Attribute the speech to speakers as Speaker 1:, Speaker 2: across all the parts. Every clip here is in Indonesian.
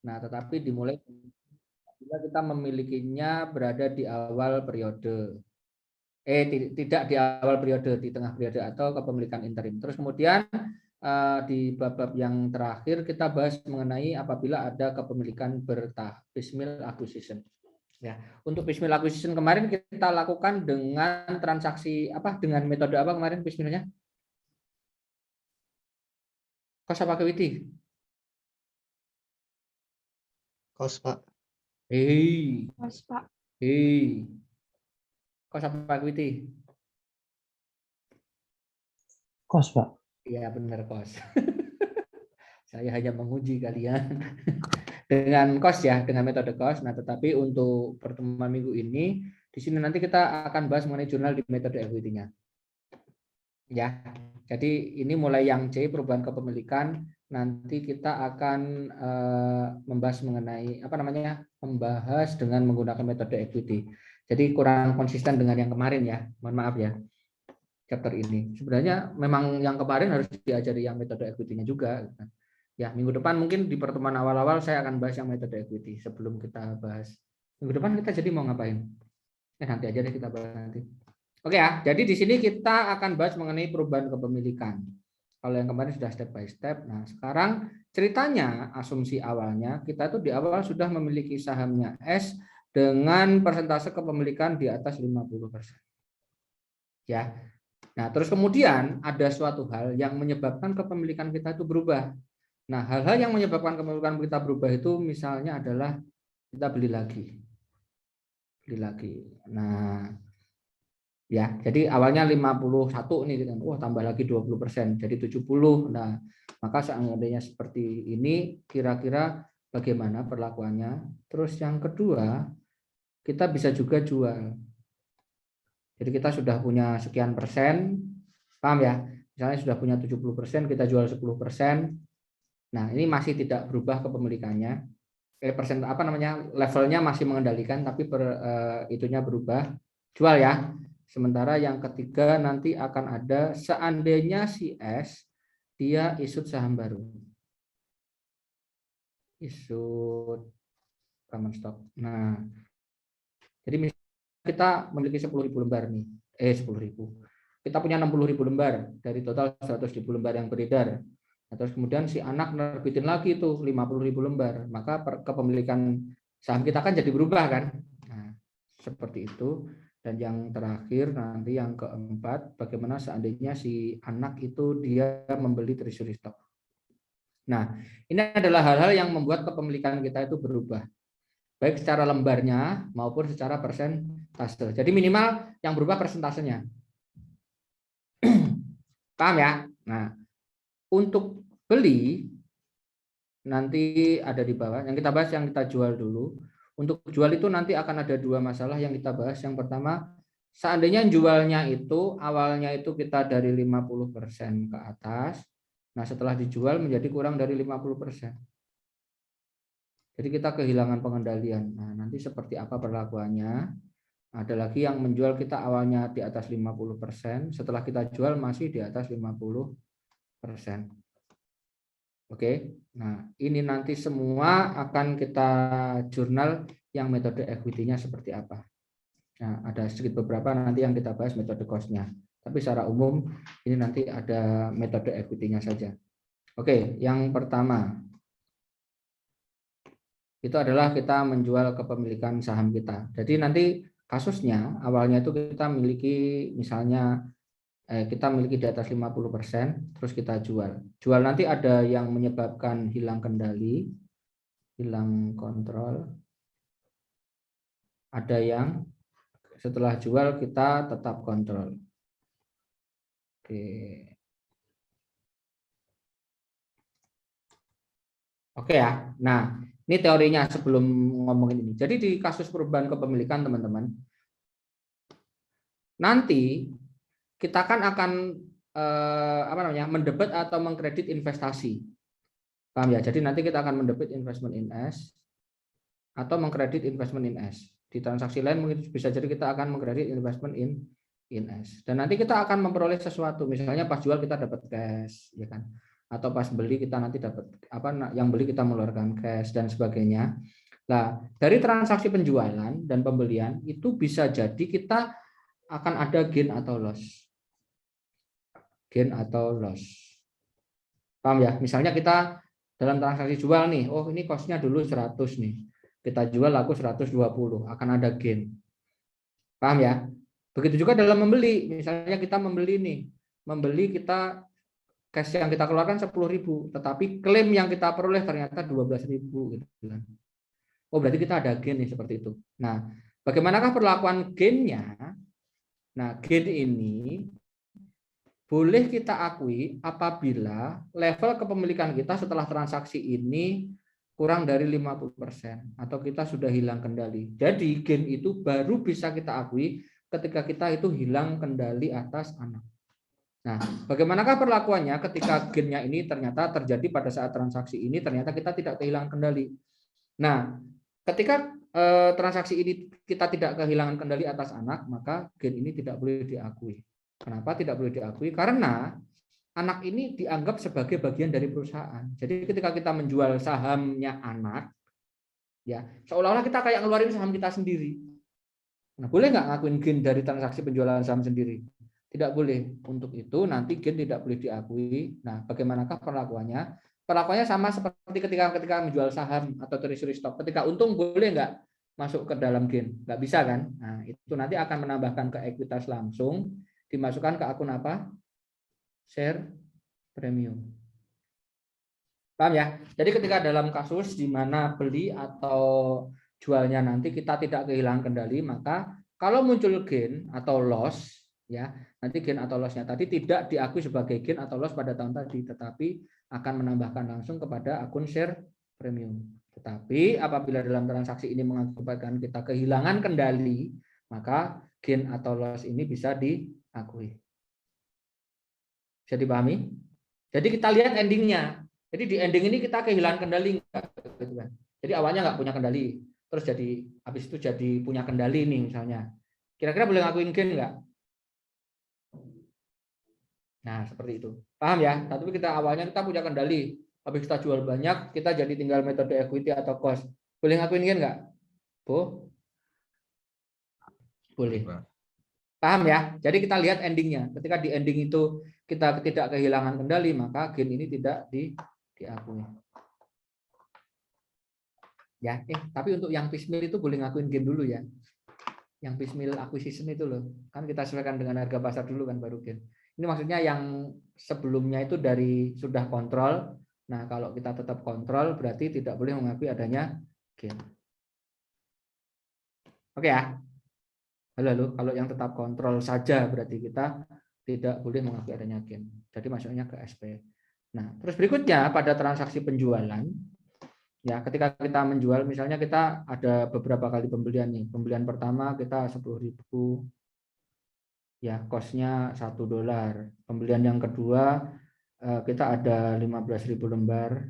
Speaker 1: Nah, tetapi dimulai bila kita memilikinya berada di awal periode. Tidak di awal periode, di tengah periode atau kepemilikan interim. Terus kemudian di bab yang terakhir kita bahas mengenai apabila ada kepemilikan bertahap, piecemeal acquisition. Ya, untuk piecemeal acquisition kemarin kita lakukan dengan transaksi apa? Dengan metode apa kemarin piecemealnya? Cost apa equity?
Speaker 2: Cost, Pak.
Speaker 1: Cost, Pak. Cost apa equity?
Speaker 3: Cost, Pak.
Speaker 1: Iya, benar cost. Saya hanya menguji kalian dengan cost ya, dengan metode cost. Nah, tetapi untuk pertemuan minggu ini, di sini nanti kita akan bahas mengenai jurnal di metode equity-nya. Ya, jadi ini mulai yang C, perubahan kepemilikan. Nanti kita akan membahas mengenai membahas dengan menggunakan metode equity. Jadi kurang konsisten dengan yang kemarin ya, mohon maaf ya. Chapter ini sebenarnya memang yang kemarin harus diajari yang metode equity-nya juga. Ya, minggu depan mungkin di pertemuan awal-awal saya akan bahas yang metode equity sebelum kita bahas. Minggu depan kita jadi mau ngapain? Nanti aja deh kita bahas nanti. Oke ya, jadi di sini kita akan bahas mengenai perubahan kepemilikan. Kalau yang kemarin sudah step by step. Nah, sekarang ceritanya asumsi awalnya kita tuh di awal sudah memiliki sahamnya S dengan persentase kepemilikan di atas 50%. Ya. Nah, terus kemudian ada suatu hal yang menyebabkan kepemilikan kita itu berubah. Nah, hal-hal yang menyebabkan kepemilikan kita berubah itu misalnya adalah kita beli lagi. Nah, ya, jadi awalnya 51 nih, wah tambah lagi 20%, jadi 70. Nah, maka seandainya seperti ini, kira-kira bagaimana perlakuannya? Terus yang kedua, kita bisa juga jual. Jadi kita sudah punya sekian persen, paham ya? Misalnya sudah punya 70%, kita jual 10%. Nah, ini masih tidak berubah kepemilikannya. Levelnya masih mengendalikan, tapi itunya berubah. Jual ya. Sementara yang ketiga nanti akan ada seandainya si S dia issued saham baru. Issued common stock. Nah, jadi misalnya kita memiliki 10.000 lembar nih. 10.000. Kita punya 60.000 lembar dari total 100.000 lembar yang beredar. Nah, terus kemudian si anak nerbitin lagi itu 50.000 lembar, maka kepemilikan saham kita kan jadi berubah kan. Nah, seperti itu. Dan yang terakhir nanti yang keempat, bagaimana seandainya si anak itu dia membeli treasury stock. Nah, ini adalah hal-hal yang membuat kepemilikan kita itu berubah, baik secara lembarnya maupun secara persentase. Jadi minimal yang berubah persentasenya. Paham ya? Nah, untuk beli nanti ada di bawah. Yang kita bahas yang kita jual dulu. Untuk jual itu nanti akan ada dua masalah yang kita bahas. Yang pertama, seandainya jualnya itu awalnya itu kita dari 50% ke atas. Nah, setelah dijual menjadi kurang dari 50%. Jadi kita kehilangan pengendalian. Nah, nanti seperti apa perlakuannya? Ada lagi yang menjual kita awalnya di atas 50%, setelah kita jual masih di atas 50%. Oke, nah ini nanti semua akan kita jurnal yang metode equity-nya seperti apa. Nah, ada sedikit beberapa nanti yang kita bahas metode cost-nya. Tapi secara umum ini nanti ada metode equity-nya saja. Oke, yang pertama itu adalah kita menjual kepemilikan saham kita. Jadi nanti kasusnya awalnya itu kita miliki misalnya kita miliki di atas 50%, terus kita jual. Jual nanti ada yang menyebabkan hilang kendali, hilang kontrol. Ada yang setelah jual kita tetap kontrol. Oke. Oke ya. Nah, ini teorinya sebelum ngomongin ini. Jadi di kasus perubahan kepemilikan teman-teman, nanti kita kan akan mendebit atau mengkredit investasi. Paham ya? Jadi nanti kita akan mendebit investment in S atau mengkredit investment in S. Di transaksi lain mungkin bisa jadi kita akan mengkredit investment in S. Dan nanti kita akan memperoleh sesuatu. Misalnya pas jual kita dapat cash, ya kan? atau pas beli kita nanti dapat yang beli kita mengeluarkan cash dan sebagainya. Nah, dari transaksi penjualan dan pembelian itu bisa jadi kita akan ada gain atau loss. Gain atau loss. Paham ya? Misalnya kita dalam transaksi jual nih, oh ini cost-nya dulu 100 nih. Kita jual laku 120, akan ada gain. Paham ya? Begitu juga dalam membeli. Misalnya kita membeli kita cash yang kita keluarkan 10.000, tetapi klaim yang kita peroleh ternyata 12.000 gitu kan. Oh, berarti kita ada gain nih seperti itu. Nah, bagaimanakah perlakuan gain-nya? Nah, gain ini boleh kita akui apabila level kepemilikan kita setelah transaksi ini kurang dari 50% atau kita sudah hilang kendali. Jadi gain itu baru bisa kita akui ketika kita itu hilang kendali atas anak. Nah, bagaimanakah perlakuannya ketika gain-nya ini ternyata terjadi pada saat transaksi ini ternyata kita tidak kehilangan kendali. Nah, ketika transaksi ini kita tidak kehilangan kendali atas anak, maka gain ini tidak boleh diakui. Kenapa tidak boleh diakui? Karena anak ini dianggap sebagai bagian dari perusahaan. Jadi ketika kita menjual sahamnya anak, ya seolah-olah kita kayak ngeluarin saham kita sendiri. Nah, boleh nggak ngakuin gain dari transaksi penjualan saham sendiri? Tidak boleh. Untuk itu nanti gain tidak boleh diakui. Nah, bagaimanakah perlakuannya? Perlakuannya sama seperti ketika menjual saham atau treasury stock. Ketika untung boleh nggak masuk ke dalam gain? Nggak bisa kan? Nah, itu nanti akan menambahkan ke ekuitas langsung, dimasukkan ke akun apa? Share premium. Paham ya? Jadi ketika dalam kasus di mana beli atau jualnya nanti kita tidak kehilangan kendali, maka kalau muncul gain atau loss, ya nanti gain atau lossnya tadi tidak diakui sebagai gain atau loss pada tahun tadi, tetapi akan menambahkan langsung kepada akun share premium. Tetapi apabila dalam transaksi ini mengakibatkan kita kehilangan kendali, maka gain atau loss ini bisa diakui. Bisa dipahami? Jadi kita lihat endingnya. Jadi di ending ini kita kehilangan kendali enggak? Gitu kan. Jadi awalnya nggak punya kendali, terus jadi habis itu jadi punya kendali nih misalnya. Kira-kira boleh ngakuin gain nggak? Nah seperti itu. Paham ya? Tapi kita awalnya kita punya kendali, habis kita jual banyak, kita jadi tinggal metode equity atau cost. Boleh ngakuin gain nggak? Boleh. Paham ya? Jadi kita lihat endingnya. Ketika di ending itu kita tidak kehilangan kendali, maka gain ini tidak diakui. Ya, tapi untuk yang piecemeal itu boleh ngakuin gain dulu ya. Yang piecemeal acquisition itu loh. Kan kita sesuaikan dengan harga pasar dulu kan baru gain. Ini maksudnya yang sebelumnya itu dari sudah kontrol. Nah, kalau kita tetap kontrol berarti tidak boleh mengakui adanya gain. Oke ya? Halo, kalau yang tetap kontrol saja berarti kita tidak boleh mengakui adanya gain. Jadi masuknya ke SP. Nah, terus berikutnya pada transaksi penjualan, ya ketika kita menjual, misalnya kita ada beberapa kali pembelian nih. Pembelian pertama kita 10.000, ya cost-nya $1. Pembelian yang kedua kita ada 15.000 lembar,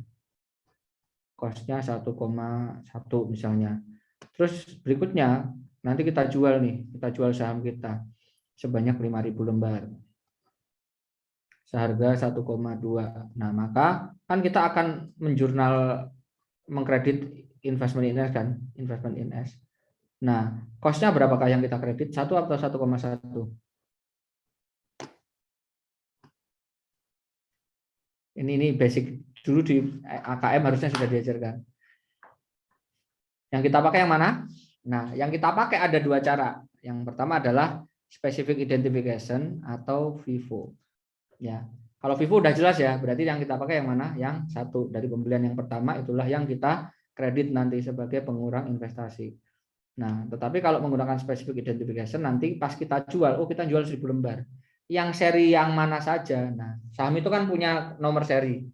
Speaker 1: cost-nya 1,1 misalnya. Terus berikutnya nanti kita jual nih, kita jual saham kita sebanyak 5.000 lembar. Seharga 1,2. Nah, maka kan kita akan menjurnal mengkredit investment in S kan, investment in S. Nah, cost-nya berapakah yang kita kredit? 1 atau 1,1? Ini basic dulu di AKM harusnya sudah diajarkan. Yang kita pakai yang mana? Nah, yang kita pakai ada dua cara. Yang pertama adalah specific identification atau FIFO. Ya, kalau FIFO udah jelas ya, berarti yang kita pakai yang mana? Yang satu dari pembelian yang pertama itulah yang kita kredit nanti sebagai pengurang investasi. Nah, tetapi kalau menggunakan specific identification nanti pas kita jual, oh kita jual 1.000 lembar. Yang seri yang mana saja. Nah, saham itu kan punya nomor seri.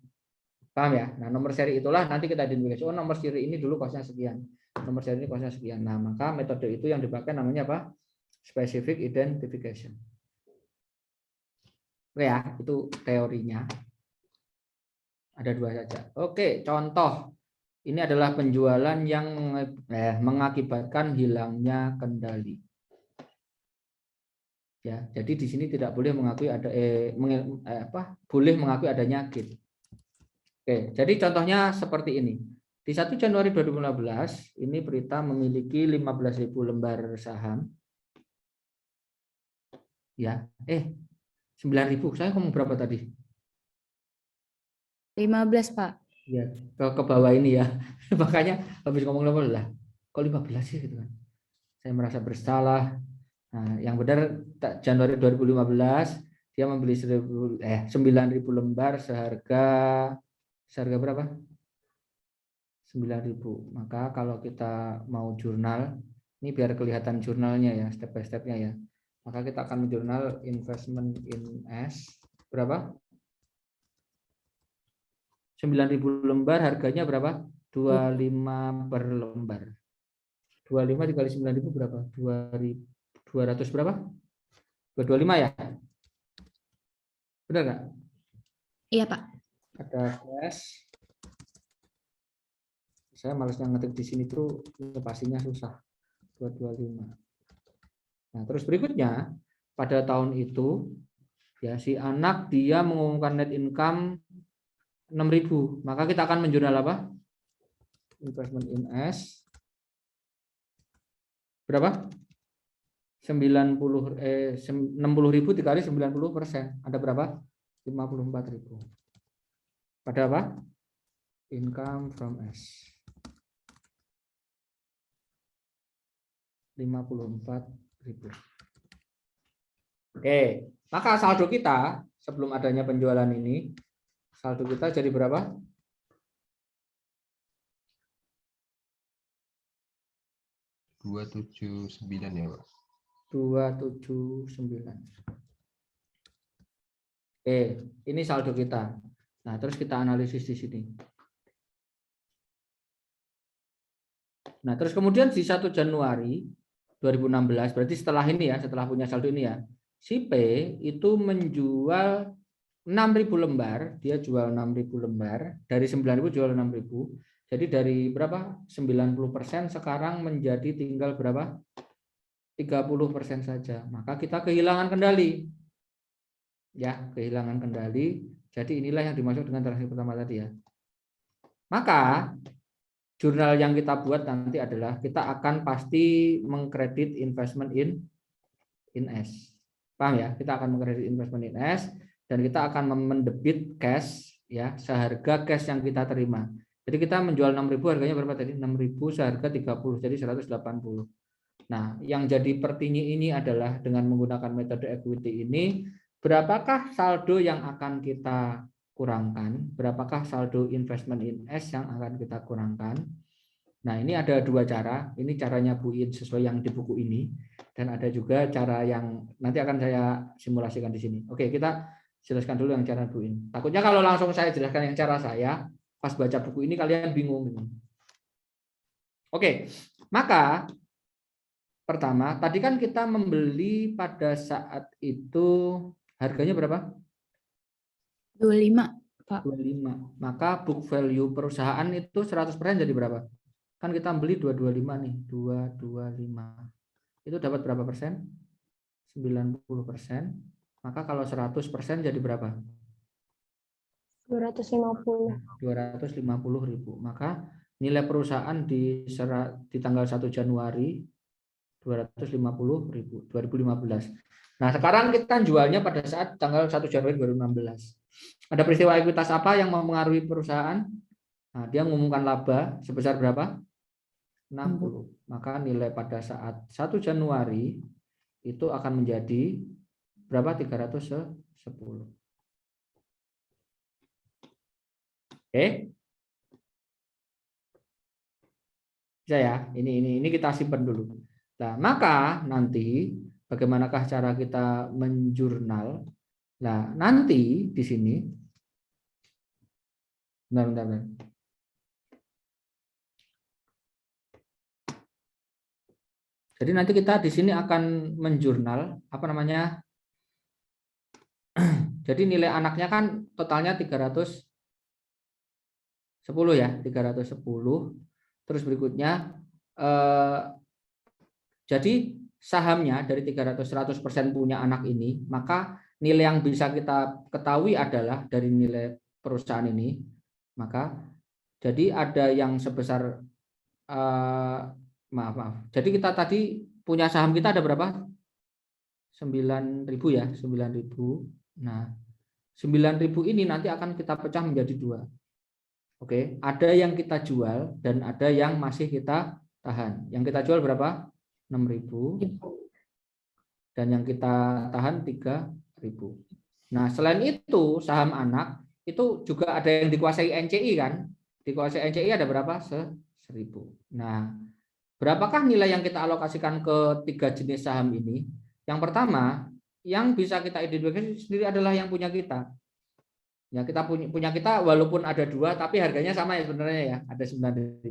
Speaker 1: Paham ya? Nah, nomor seri itulah nanti kita identifikasi. Oh, nomor seri ini dulu kosnya sekian. Nomor seri ini kosnya sekian. Nah, maka metode itu yang dipakai namanya apa? Specific identification. Oke ya, itu teorinya. Ada dua saja. Oke, contoh. Ini adalah penjualan yang mengakibatkan hilangnya kendali. Ya, jadi di sini tidak boleh mengakui ada boleh mengakui adanya gain. Oke, jadi contohnya seperti ini. Di 1 Januari 2015, ini Prita memiliki 15.000 lembar saham. Ya, 9.000. Saya ngomong berapa tadi?
Speaker 3: 15, Pak.
Speaker 1: Ya, ke bawah ini ya. Makanya habis ngomong 15 lah. Kok 15 sih gitu kan. Saya merasa bersalah. Nah, yang benar Januari 2015 dia membeli 9.000 lembar seharga berapa? 9.000. Maka kalau kita mau jurnal, ini biar kelihatan jurnalnya ya, step by stepnya ya. Maka kita akan menjurnal investment in S berapa? 9.000 lembar, harganya berapa? 25 per lembar. 25 dikali 9.000 berapa? 200 berapa? 225 ya? Benar nggak?
Speaker 3: Iya, Pak.
Speaker 1: Ada cash. Saya malasnya ngetik di sini tuh pastinya susah. 225. Nah, terus berikutnya pada tahun itu ya si anak dia mengumumkan net income 6.000. Maka kita akan menjurnal apa? Investment in S berapa? 60.000 dikali 90%. Ada berapa? 54.000. Pada apa? Income from S. 54.000. Oke, maka saldo kita sebelum adanya penjualan ini, saldo kita jadi berapa?
Speaker 4: 279 ya, Pak.
Speaker 1: 279. Oke, ini saldo kita. Nah, terus kita analisis di sini. Nah, terus kemudian di 1 Januari 2016, berarti setelah ini ya, setelah punya saldo ini ya, si P itu menjual 6.000 lembar, dia jual 6.000 lembar, dari 9.000 jual 6.000. Jadi dari berapa? 90% sekarang menjadi tinggal berapa? 30% saja. Maka kita kehilangan kendali. Ya, kehilangan kendali. Jadi inilah yang dimaksud dengan transaksi pertama tadi ya. Maka jurnal yang kita buat nanti adalah kita akan pasti mengkredit investment in S. Paham ya? Kita akan mengkredit investment in S dan kita akan mendebit cash ya, seharga cash yang kita terima. Jadi kita menjual 6.000 harganya berapa tadi? 6.000 seharga 30, jadi 180. Nah, yang jadi pertinyi ini adalah dengan menggunakan metode equity ini, berapakah saldo yang akan kita kurangkan? Berapakah saldo investment in S yang akan kita kurangkan? Nah, ini ada dua cara. Ini caranya Bu In sesuai yang di buku ini. Dan ada juga cara yang nanti akan saya simulasikan di sini. Oke, kita jelaskan dulu yang cara Bu In. Takutnya kalau langsung saya jelaskan yang cara saya, pas baca buku ini kalian bingung. Oke, maka pertama, tadi kan kita membeli pada saat itu harganya berapa?
Speaker 3: 25, Pak.
Speaker 1: 25. Maka book value perusahaan itu 100% jadi berapa? Kan kita beli 225 nih, 225. Itu dapat berapa persen? 90%. Maka kalau 100% jadi berapa?
Speaker 5: 250.
Speaker 1: 250.000. Maka nilai perusahaan di tanggal 1 Januari 250.000, 2015. Nah, sekarang kita jualnya pada saat tanggal 1 Januari 2016. Ada peristiwa ekuitas apa yang mempengaruhi perusahaan? Nah, dia mengumumkan laba sebesar berapa? 60. Maka nilai pada saat 1 Januari itu akan menjadi berapa? 310. Oke. Bisa ya? Ini kita simpan dulu. Nah, maka nanti bagaimanakah cara kita menjurnal? Nah, nanti di sini bentar. Jadi nanti kita di sini akan menjurnal apa namanya? Jadi nilai anaknya kan totalnya 310 ya, 310. Terus berikutnya jadi sahamnya dari 100% punya anak ini, maka nilai yang bisa kita ketahui adalah dari nilai perusahaan ini, Maka jadi ada yang sebesar maaf. Jadi kita tadi punya saham kita ada berapa? 9.000 ya, 9.000. Nah, 9.000 ini nanti akan kita pecah menjadi 2. Oke, ada yang kita jual dan ada yang masih kita tahan. Yang kita jual berapa? 6.000. Dan yang kita tahan 3.000. Nah, selain itu saham anak itu juga ada yang dikuasai NCI kan? Dikuasai NCI ada berapa? 1.000. Nah, berapakah nilai yang kita alokasikan ke 3 jenis saham ini? Yang pertama, yang bisa kita identifikasi sendiri adalah yang punya kita. Ya, kita punya kita walaupun ada 2 tapi harganya sama ya sebenarnya ya. Ada 9.000.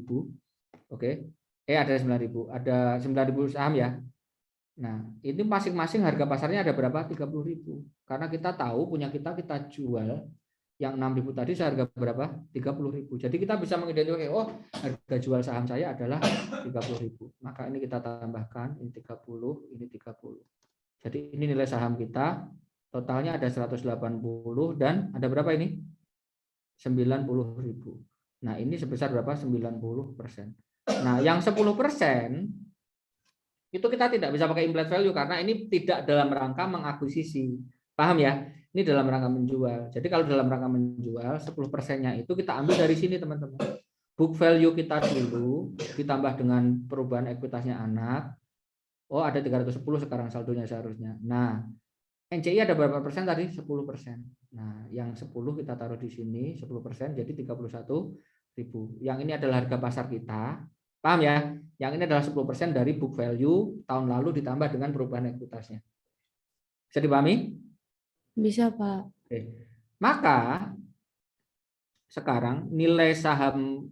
Speaker 1: Oke. Ada 9.000. Ada 9.000 saham ya. Nah, ini masing-masing harga pasarnya ada berapa? 30.000. Karena kita tahu punya kita jual yang 6.000 tadi seharga berapa? 30.000. Jadi kita bisa mengidentifikasi, oh, harga jual saham saya adalah 30.000. Maka ini kita tambahkan, ini 30, ini 30. Jadi ini nilai saham kita, totalnya ada 180 dan ada berapa ini? 90.000. Nah, ini sebesar berapa? 90%. Nah, yang 10% itu kita tidak bisa pakai implied value karena ini tidak dalam rangka mengakuisisi. Paham ya? Ini dalam rangka menjual. Jadi kalau dalam rangka menjual, 10%-nya itu kita ambil dari sini, teman-teman. Book value kita dulu ditambah dengan perubahan ekuitasnya anak. Oh, ada 310 sekarang saldonya seharusnya. Nah, NCI ada berapa persen tadi? 10%. Nah, yang 10 kita taruh di sini, 10% jadi 31.000. Yang ini adalah harga pasar kita. Paham ya? Yang ini adalah 10% dari book value tahun lalu ditambah dengan perubahan ekuitasnya. Bisa dipahami?
Speaker 3: Bisa, Pak.
Speaker 1: Oke. Maka sekarang nilai saham,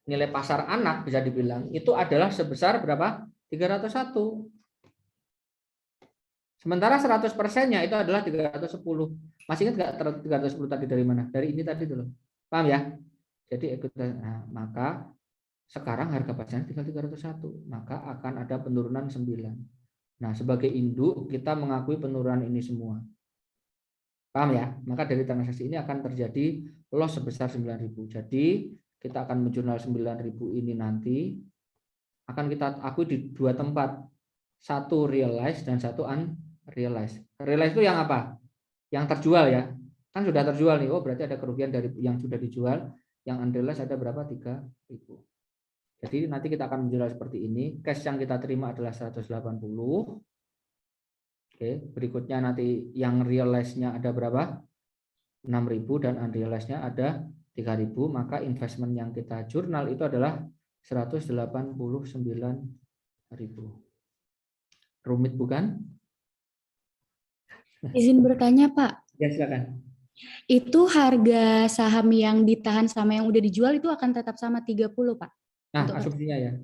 Speaker 1: nilai pasar anak bisa dibilang itu adalah sebesar berapa? 301. Sementara 100%-nya itu adalah 310. Masih ingat nggak 310 tadi dari mana? Dari ini tadi dulu. Paham ya? Jadi ekuitas. Nah, maka sekarang harga pasarnya tinggal 301, maka akan ada penurunan 9. Nah, sebagai induk kita mengakui penurunan ini semua. Paham ya? Maka dari transaksi ini akan terjadi loss sebesar 9.000. Jadi, kita akan menjurnal 9.000 ini nanti akan kita akui di 2 tempat. Satu realize dan satu unrealize. Realize itu yang apa? Yang terjual ya. Kan sudah terjual nih. Oh, berarti ada kerugian dari yang sudah dijual. Yang unrealized ada berapa? 3.000. Jadi nanti kita akan menjual seperti ini. Cash yang kita terima adalah 180. Oke, berikutnya nanti yang realize-nya ada berapa? 6.000 dan unrealized-nya ada 3.000. Maka investment yang kita jurnal itu adalah 189.000. Rumit bukan?
Speaker 3: Izin bertanya, Pak.
Speaker 1: Ya, silakan.
Speaker 3: Itu harga saham yang ditahan sama yang udah dijual itu akan tetap sama 30, Pak?
Speaker 1: Nah, asumsinya ya.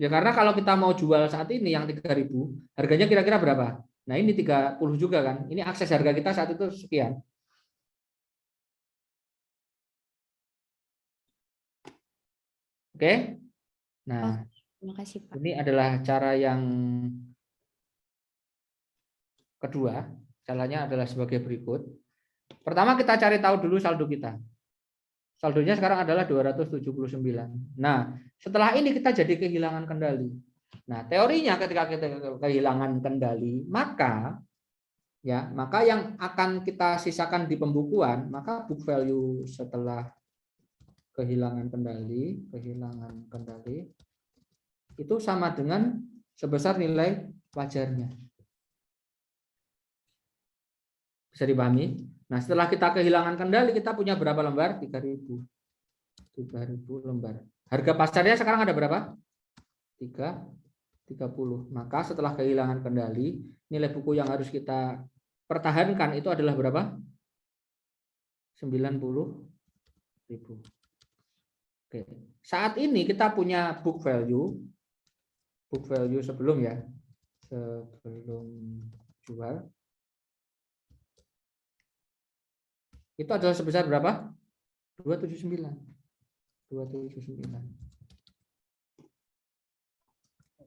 Speaker 1: Ya karena kalau kita mau jual saat ini yang 3.000, harganya kira-kira berapa? Nah, ini 30 juga kan. Ini akses harga kita saat itu sekian. Oke? Nah,
Speaker 3: terima kasih, Pak.
Speaker 1: ini adalah cara yang kedua. Caranya adalah sebagai berikut. Pertama kita cari tahu dulu saldo kita. Saldonya sekarang adalah 279. Nah, setelah ini kita jadi kehilangan kendali. Nah, teorinya ketika kita kehilangan kendali, maka yang akan kita sisakan di pembukuan, maka book value setelah kehilangan kendali itu sama dengan sebesar nilai wajarnya. Bisa dipahami? Nah, setelah kita kehilangan kendali, kita punya berapa lembar? 3.000 lembar. Harga pasarnya sekarang ada berapa? 30. Maka setelah kehilangan kendali, nilai buku yang harus kita pertahankan itu adalah berapa? 90.000. Oke. Saat ini kita punya book value sebelum jual. Itu adalah sebesar berapa? 279.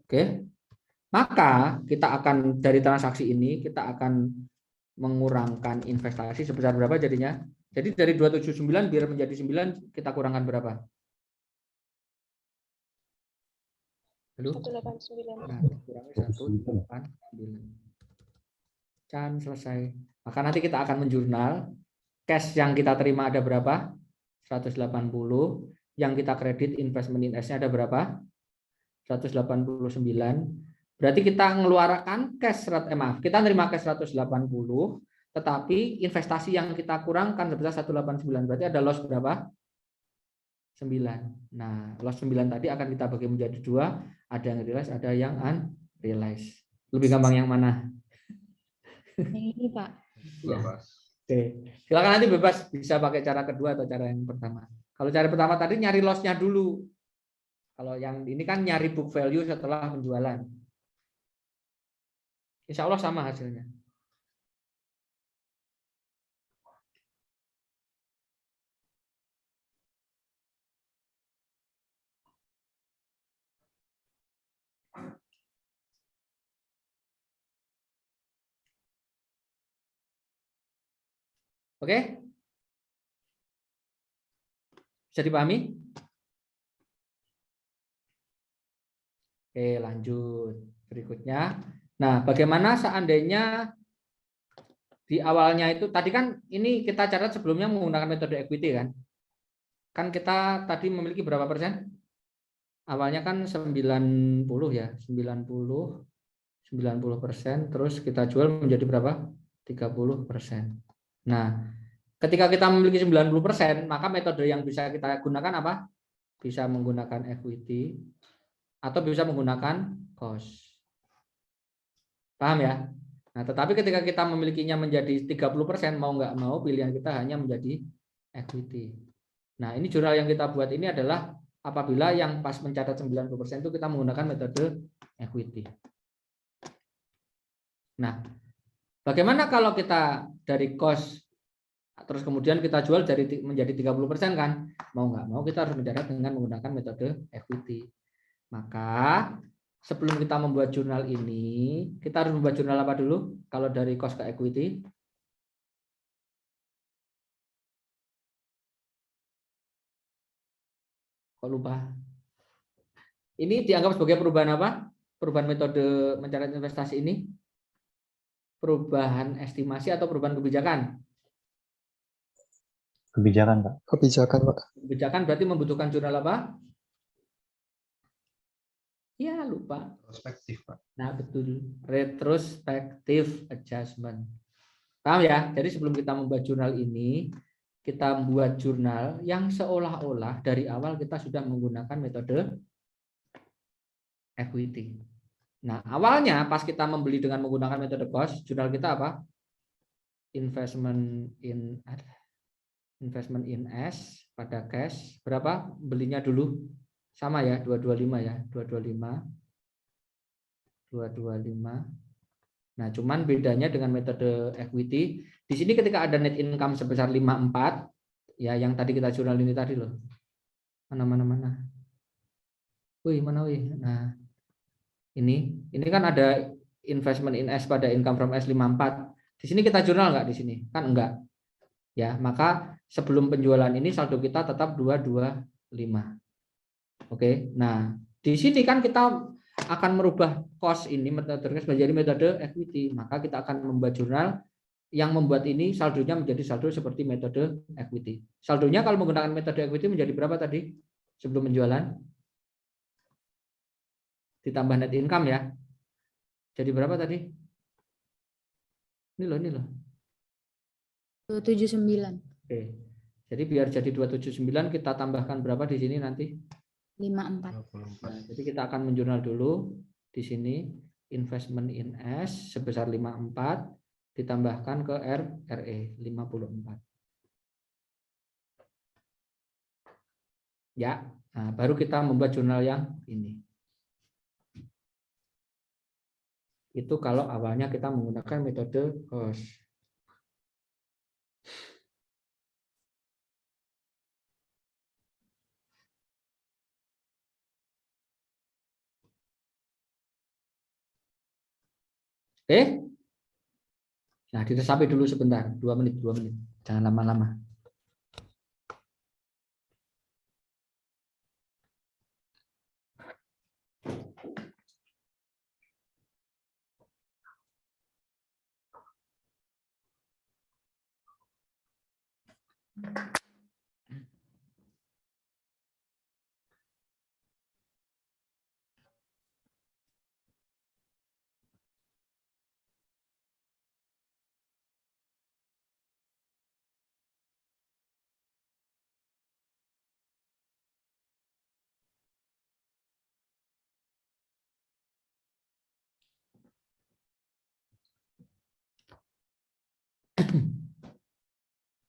Speaker 1: Oke. Maka kita akan dari transaksi ini kita akan mengurangkan investasi sebesar berapa jadinya? Jadi dari 279 biar menjadi 9 kita kurangkan berapa? Halo?
Speaker 4: 189.
Speaker 1: Nah, dikurangi 189. Can selesai. Maka nanti kita akan menjurnal cash yang kita terima ada berapa? 180. Yang kita kredit investment in S-nya ada berapa? 189. Berarti kita mengeluarkan cash kita terima cash 180, tetapi investasi yang kita kurangkan sebesar 189. Berarti ada loss berapa? 9. Nah, loss 9 tadi akan kita bagi menjadi 2, ada yang realize, ada yang unrealized. Lebih gampang yang mana?
Speaker 3: Ini Pak.
Speaker 1: Ya. Oke. Silakan nanti bebas bisa pakai cara kedua atau cara yang pertama. Kalau cara pertama tadi nyari loss-nya dulu. Kalau yang ini kan nyari book value setelah penjualan. Insya Allah sama hasilnya. Oke? Bisa dipahami? Oke, lanjut. Berikutnya. Nah, bagaimana seandainya di awalnya itu, tadi kan ini kita catat sebelumnya menggunakan metode equity kan? Kan kita tadi memiliki berapa persen? Awalnya kan 90 ya, 90%, terus kita jual menjadi berapa? 30%. Nah, ketika kita memiliki 90%, maka metode yang bisa kita gunakan apa? Bisa menggunakan equity atau bisa menggunakan cost. Paham ya? Nah, tetapi ketika kita memilikinya menjadi 30%, mau nggak mau pilihan kita hanya menjadi equity. Nah, ini jurnal yang kita buat ini adalah apabila yang pas mencatat 90% itu kita menggunakan metode equity. Nah, bagaimana kalau kita dari cost terus kemudian kita jual menjadi 30% kan? Mau nggak mau kita harus mencatat dengan menggunakan metode equity. Maka sebelum kita membuat jurnal ini, kita harus membuat jurnal apa dulu? Kalau dari cost ke equity? Kok lupa? Ini dianggap sebagai perubahan apa? Perubahan metode mencatat investasi ini? Perubahan estimasi atau perubahan kebijakan?
Speaker 5: Kebijakan, Pak.
Speaker 2: Kebijakan, Pak.
Speaker 1: Kebijakan berarti membutuhkan jurnal apa? Ya, lupa.
Speaker 2: Perspektif, Pak.
Speaker 1: Nah, betul. Retrospective adjustment. Paham ya? Jadi sebelum kita membuat jurnal ini, kita membuat jurnal yang seolah-olah dari awal kita sudah menggunakan metode equity. Nah, awalnya pas kita membeli dengan menggunakan metode cost, jurnal kita apa? Investment in S pada cash. Berapa? Belinya dulu. Sama ya, 225 ya, 225. Nah, cuman bedanya dengan metode equity, di sini ketika ada net income sebesar 54, ya yang tadi kita jurnal ini tadi loh. Mana. Wih, mana wih. Nah, ini kan ada investment in S pada income from S 54. Di sini kita jurnal nggak di sini? Kan enggak. Ya, maka sebelum penjualan ini saldo kita tetap 225. Oke. Nah, di sini kan kita akan merubah cost ini metode cost menjadi metode equity, maka kita akan membuat jurnal yang membuat ini saldonya menjadi saldo seperti metode equity. Saldonya kalau menggunakan metode equity menjadi berapa tadi sebelum penjualan? Ditambah net income ya. Jadi berapa tadi? Ini loh.
Speaker 3: 279.
Speaker 1: Oke. Jadi biar jadi 279 kita tambahkan berapa di sini nanti?
Speaker 3: 54.
Speaker 1: Nah, jadi kita akan menjurnal dulu di sini investment in S sebesar 54 ditambahkan ke RE 54. Ya, nah, baru kita membuat jurnal yang ini. Itu kalau awalnya kita menggunakan metode cost. Oke? Nah, diresapi dulu sebentar, 2 menit, 2 menit. Jangan lama-lama.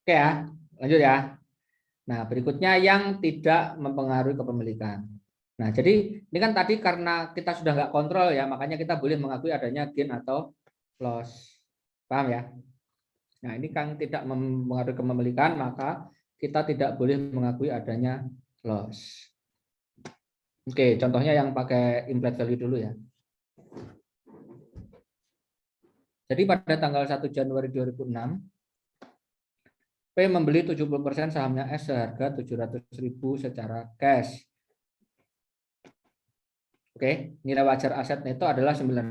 Speaker 1: Oke ya, lanjut ya. Nah, berikutnya yang tidak mempengaruhi kepemilikan. Nah, jadi ini kan tadi karena kita sudah nggak kontrol ya, makanya kita boleh mengakui adanya gain atau loss. Paham ya? Nah, ini kan tidak mempengaruhi kepemilikan, maka kita tidak boleh mengakui adanya loss. Oke, contohnya yang pakai implied value dulu ya. Jadi pada tanggal 1 Januari 2006, P membeli 70% sahamnya S seharga 700.000 secara cash. Oke, nilai wajar aset neto adalah 960.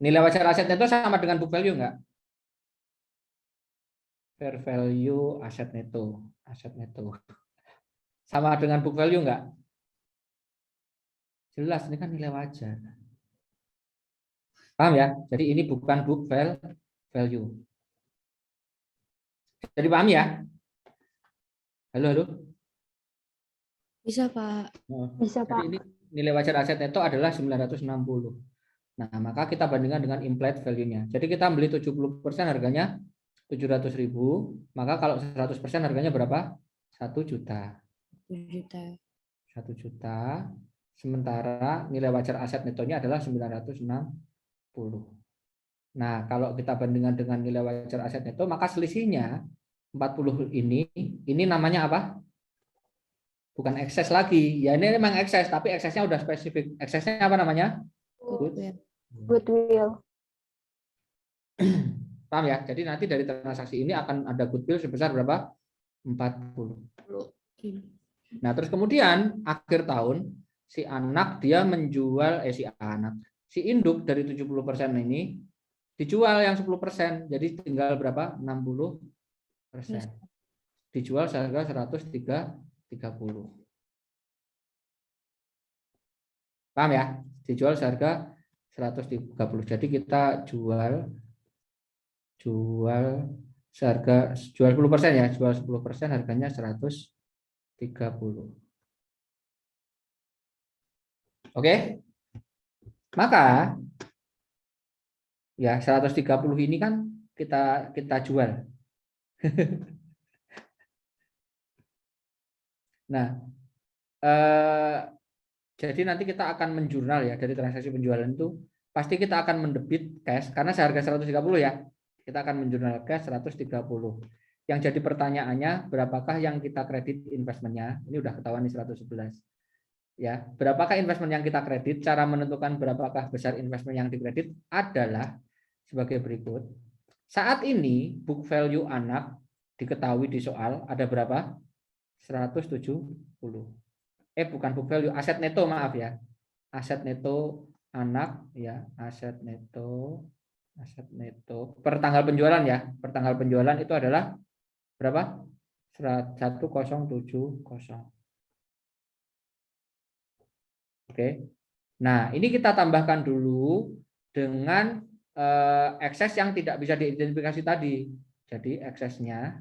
Speaker 1: Nilai wajar aset neto sama dengan book value enggak? Fair value aset neto. Aset neto. Sama dengan book value enggak? Jelas, ini kan nilai wajar. Paham ya? Jadi ini bukan book value. Jadi paham ya? Halo, halo.
Speaker 3: Bisa, Pak.
Speaker 4: Bisa,
Speaker 1: Jadi
Speaker 4: Pak.
Speaker 1: ini nilai wajar aset neto adalah 960. Nah, maka kita bandingkan dengan implied value-nya. Jadi kita beli 70% harganya 700.000, maka kalau 100% harganya berapa? 1 juta.
Speaker 3: 1 juta.
Speaker 1: 1 juta. Sementara nilai wajar aset netonya adalah 960. Nah, kalau kita bandingkan dengan nilai wajar aset neto, maka selisihnya 40 ini namanya apa? Bukan ekses lagi. Ya ini memang ekses, tapi eksesnya udah spesifik. Eksesnya apa namanya?
Speaker 3: Goodwill.
Speaker 4: Goodwill.
Speaker 1: Paham ya? Jadi nanti dari transaksi ini akan ada goodwill sebesar berapa? 40. Nah, terus kemudian akhir tahun si anak dia menjual si induk dari 70% ini dijual yang 10%. Jadi tinggal berapa? 60%. Dijual seharga 130. Paham ya? Dijual seharga 130. Jadi kita jual seharga 10% ya, jual 10% harganya 130. Oke? Maka ya 130 ini kan kita jual. Nah, jadi nanti kita akan menjurnal ya dari transaksi penjualan itu pasti kita akan mendebit cash karena seharga 130 ya. Kita akan menjurnal cash 130. Yang jadi pertanyaannya berapakah yang kita kredit investmentnya? Ini udah ketahuan di 111. Ya, berapakah investment yang kita kredit? Cara menentukan berapakah besar investment yang dikredit adalah sebagai berikut. Saat ini book value anak diketahui di soal ada berapa? 170. Bukan book value, aset neto, maaf ya. Aset neto anak ya, aset neto per tanggal penjualan ya. Per tanggal penjualan itu adalah berapa? 1070. Oke. Nah, ini kita tambahkan dulu dengan ekses yang tidak bisa diidentifikasi tadi. Jadi eksesnya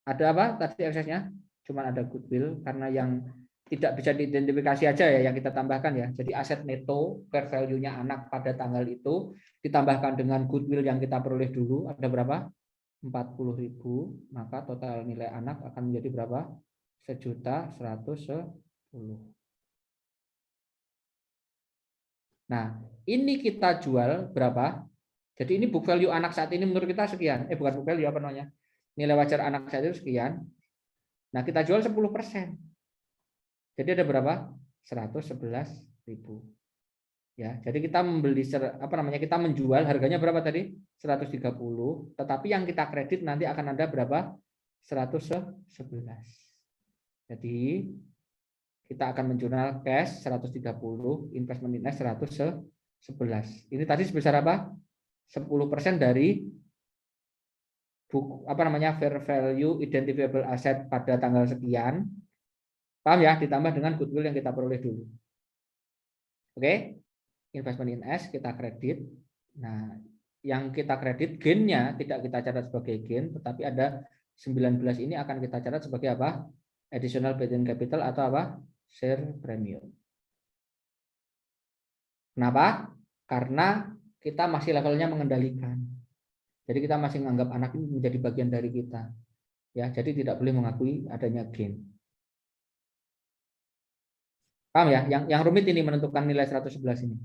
Speaker 1: ada apa? Tadi eksesnya cuma ada goodwill karena yang tidak bisa diidentifikasi aja ya yang kita tambahkan ya. Jadi aset neto fair value-nya anak pada tanggal itu ditambahkan dengan goodwill yang kita peroleh dulu ada berapa? 40.000, maka total nilai anak akan menjadi berapa? 1.110.000. Nah, ini kita jual berapa? Jadi ini book value anak saat ini menurut kita sekian. Bukan book value, apa namanya? Nilai wajar anak saat itu sekian. Nah, kita jual 10%. Jadi ada berapa? 111.000. Ya, jadi kita membeli kita menjual harganya berapa tadi? 130, tetapi yang kita kredit nanti akan ada berapa? 111. Jadi kita akan menjurnal cash 130, investment in cash 111. Ini tadi sebesar apa? 10% dari fair value identifiable asset pada tanggal sekian. Paham ya? Ditambah dengan goodwill yang kita peroleh dulu. Oke? Investment in S kita kredit. Nah, yang kita kredit gain-nya tidak kita catat sebagai gain, tetapi ada 19 ini akan kita catat sebagai apa? Additional paid-in capital atau apa? Share premium. Kenapa? Karena kita masih levelnya mengendalikan. Jadi kita masih menganggap anak ini menjadi bagian dari kita. Ya, jadi tidak boleh mengakui adanya gain. Paham ya? Yang rumit ini menentukan nilai 111 ini.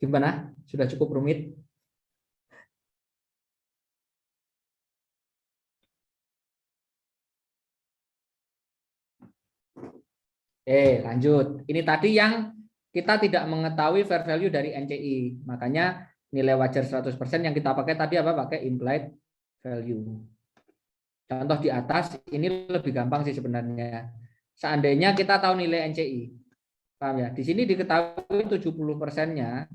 Speaker 1: Gimana? Sudah cukup rumit? Lanjut. Ini tadi yang kita tidak mengetahui fair value dari NCI. Makanya nilai wajar 100% yang kita pakai tadi apa? Pakai implied value. Contoh di atas ini lebih gampang sih sebenarnya. Seandainya kita tahu nilai NCI. Paham ya? Di sini diketahui 70%-nya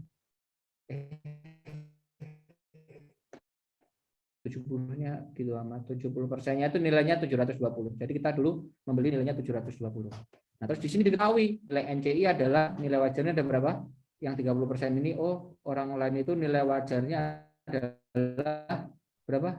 Speaker 1: 70-nya gitu amat. 70%-nya itu nilainya 720. Jadi kita dulu membeli nilainya 720. Nah, terus di sini diketahui nilai NCI adalah nilai wajarnya ada berapa? Yang 30% ini orang lain itu nilai wajarnya adalah berapa?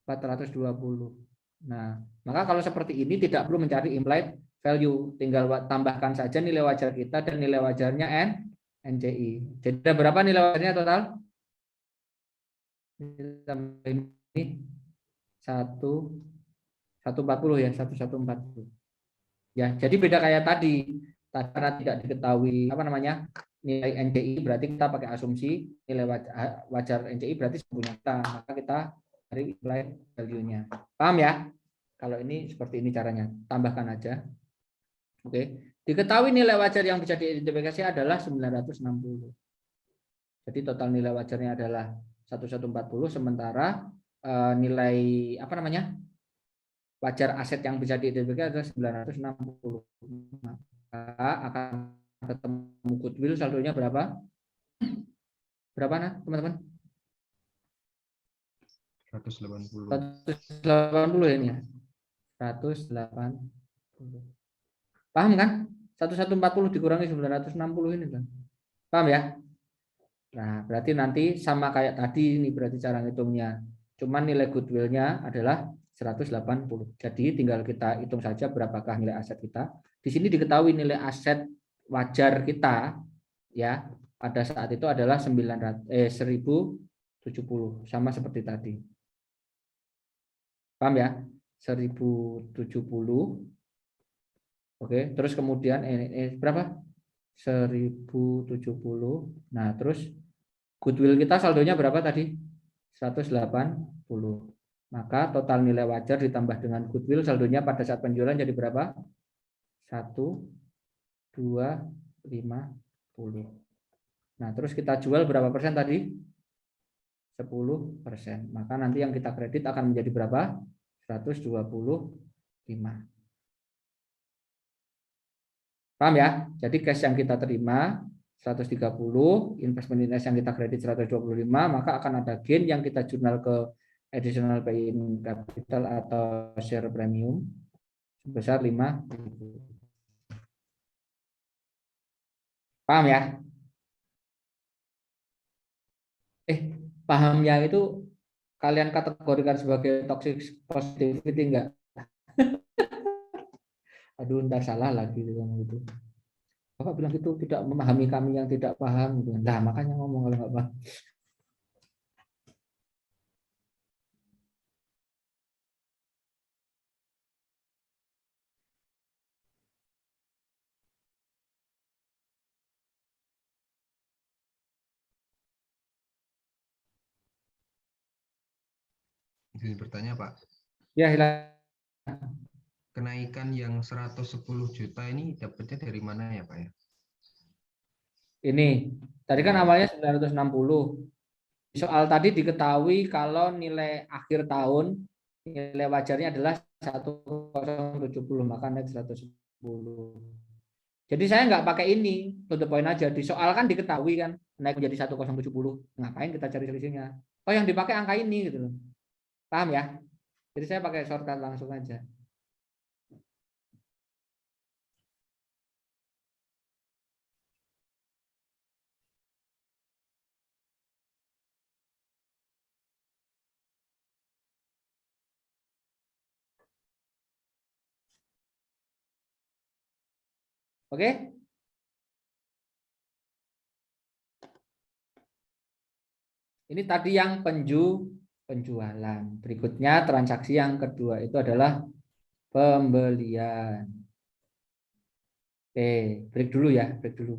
Speaker 1: 420. Nah, maka kalau seperti ini tidak perlu mencari implied value, tinggal tambahkan saja nilai wajar kita dan nilai wajarnya NCI. Jadi ada berapa nilai wajarnya total? Ini 140 ya, 1140. Ya, jadi beda kayak tadi. Karena tidak diketahui nilai NCI, berarti kita pakai asumsi nilai wajar NCI berarti punya kita, maka kita cari implied value-nya. Paham ya? Kalau ini seperti ini caranya, tambahkan aja. Oke, diketahui nilai wajar yang bisa diidentifikasi adalah 960. Jadi total nilai wajarnya adalah 1140, sementara nilai wajar aset yang bisa diidentifikasi adalah 960. Maka akan ketemu goodwill saldonya berapa? Berapa teman-teman?
Speaker 2: 180.
Speaker 1: 180 ini ya. 180. Paham kan? 1140 dikurangi 960 ini kan. Paham ya? Nah, berarti nanti sama kayak tadi ini berarti cara ngitungnya. Cuman nilai goodwill-nya adalah 180. Jadi tinggal kita hitung saja berapakah nilai aset kita. Di sini diketahui nilai aset wajar kita ya pada saat itu adalah 1070 sama seperti tadi. Paham ya? 1070. Oke, terus kemudian berapa? 1070. Nah, terus goodwill kita saldonya berapa tadi? 180. Maka total nilai wajar ditambah dengan goodwill saldonya pada saat penjualan jadi berapa? 1, 2, 50. Nah, terus kita jual berapa persen tadi? 10%. Maka nanti yang kita kredit akan menjadi berapa? 125. Paham ya? Jadi cash yang kita terima 130, investment in yang kita kredit 125, maka akan ada gain yang kita jurnal ke additional pay-in capital atau share premium sebesar 5.000. Paham ya? Paham ya itu kalian kategorikan sebagai toxic positivity enggak? Aduh, ntar salah lagi gitu. Bapak bilang itu tidak memahami kami yang tidak paham gitu. Nah, makanya ngomong kalau nggak paham.
Speaker 4: Izin bertanya, Pak.
Speaker 1: Ya, hilang.
Speaker 4: Kenaikan yang 110 juta ini dapatnya dari mana ya, Pak ya?
Speaker 1: Ini tadi kan awalnya 960. Soal tadi diketahui kalau nilai akhir tahun nilai wajarnya adalah 1070, maka naik 110. Jadi saya nggak pakai ini, to the point aja. Di soal kan diketahui kan naik menjadi 1070. Ngapain kita cari selisihnya? Oh, yang dipakai angka ini gitu loh. Paham ya? Jadi saya pakai shortcut langsung aja. Oke? Ini tadi yang penjualan. Berikutnya transaksi yang kedua itu adalah pembelian. Oke, break dulu ya, break dulu.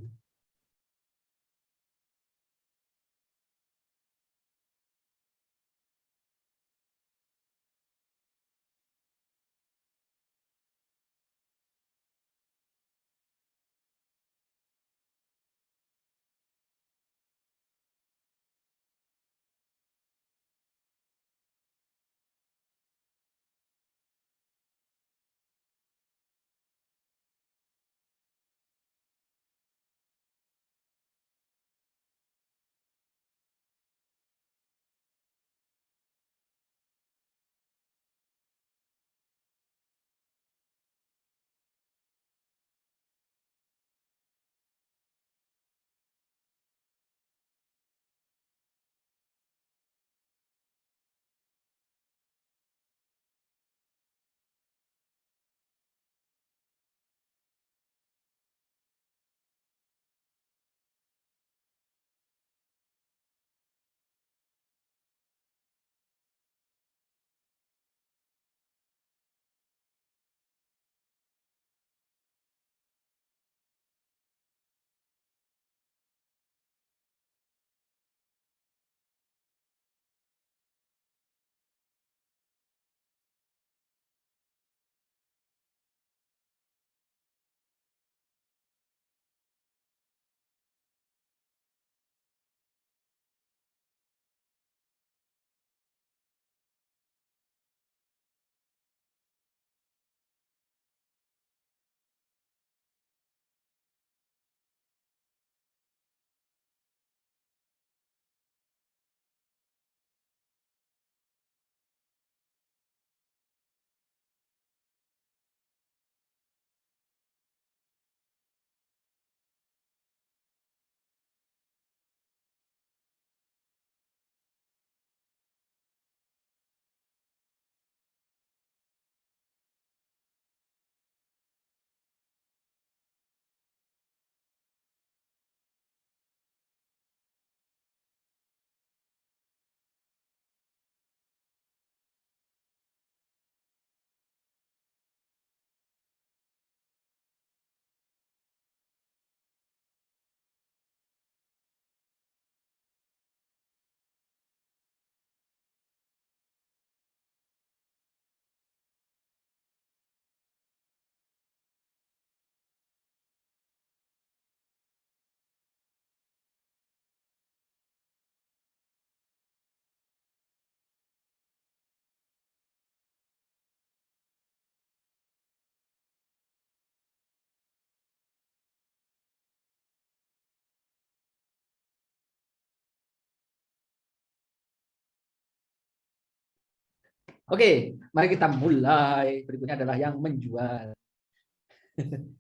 Speaker 1: Oke, mari kita mulai. Berikutnya adalah yang menjual.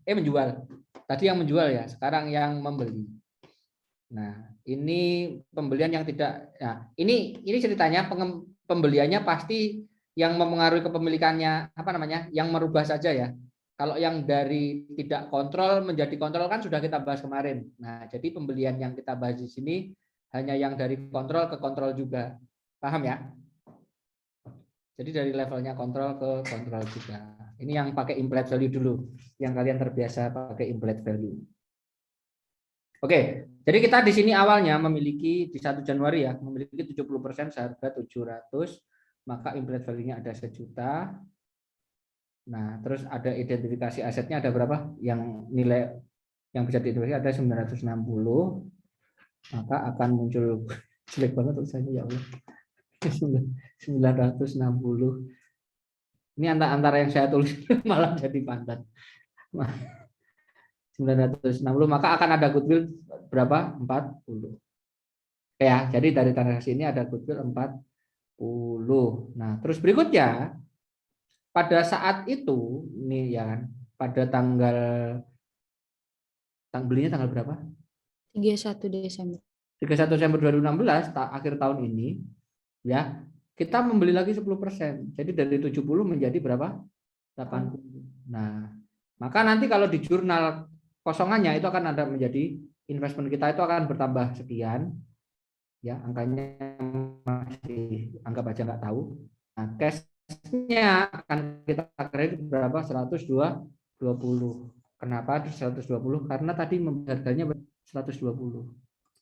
Speaker 1: Menjual. Tadi yang menjual ya, sekarang yang membeli. Nah, ini pembelian yang tidak. Nah, ini ceritanya pembeliannya pasti yang mempengaruhi kepemilikannya apa namanya? Yang merubah saja ya. Kalau yang dari tidak kontrol menjadi kontrol kan sudah kita bahas kemarin. Nah, jadi pembelian yang kita bahas di sini hanya yang dari kontrol ke kontrol juga. Paham ya? Jadi dari levelnya kontrol ke kontrol juga. Ini yang pakai implied value dulu. Yang kalian terbiasa pakai implied value. Oke, jadi kita di sini awalnya memiliki di 1 Januari ya, memiliki 70% seharga 700, maka implied value-nya ada 1 juta. Nah, terus ada identifikasi asetnya ada berapa? Yang nilai yang bisa diidentifikasi ada 960, maka akan muncul jelek banget tulisannya ya Allah. 960. Ini antara yang saya tulis malah jadi pantat. 960, maka akan ada goodwill berapa? 40. Ya, jadi dari transaksi ini ada goodwill 40. Nah, terus berikutnya pada saat itu nih ya kan, pada belinya tanggal berapa?
Speaker 3: 31 Desember.
Speaker 1: 31 Desember 2016, akhir tahun ini ya, kita membeli lagi 10%. Jadi dari 70 menjadi berapa? 80. Nah, maka nanti kalau di jurnal kosongannya itu akan ada menjadi investment kita itu akan bertambah sekian. Ya, angkanya masih anggap aja nggak tahu. Nah, cash-nya akan kita kredit berapa? 120. Kenapa 120? Karena tadi harganya 120.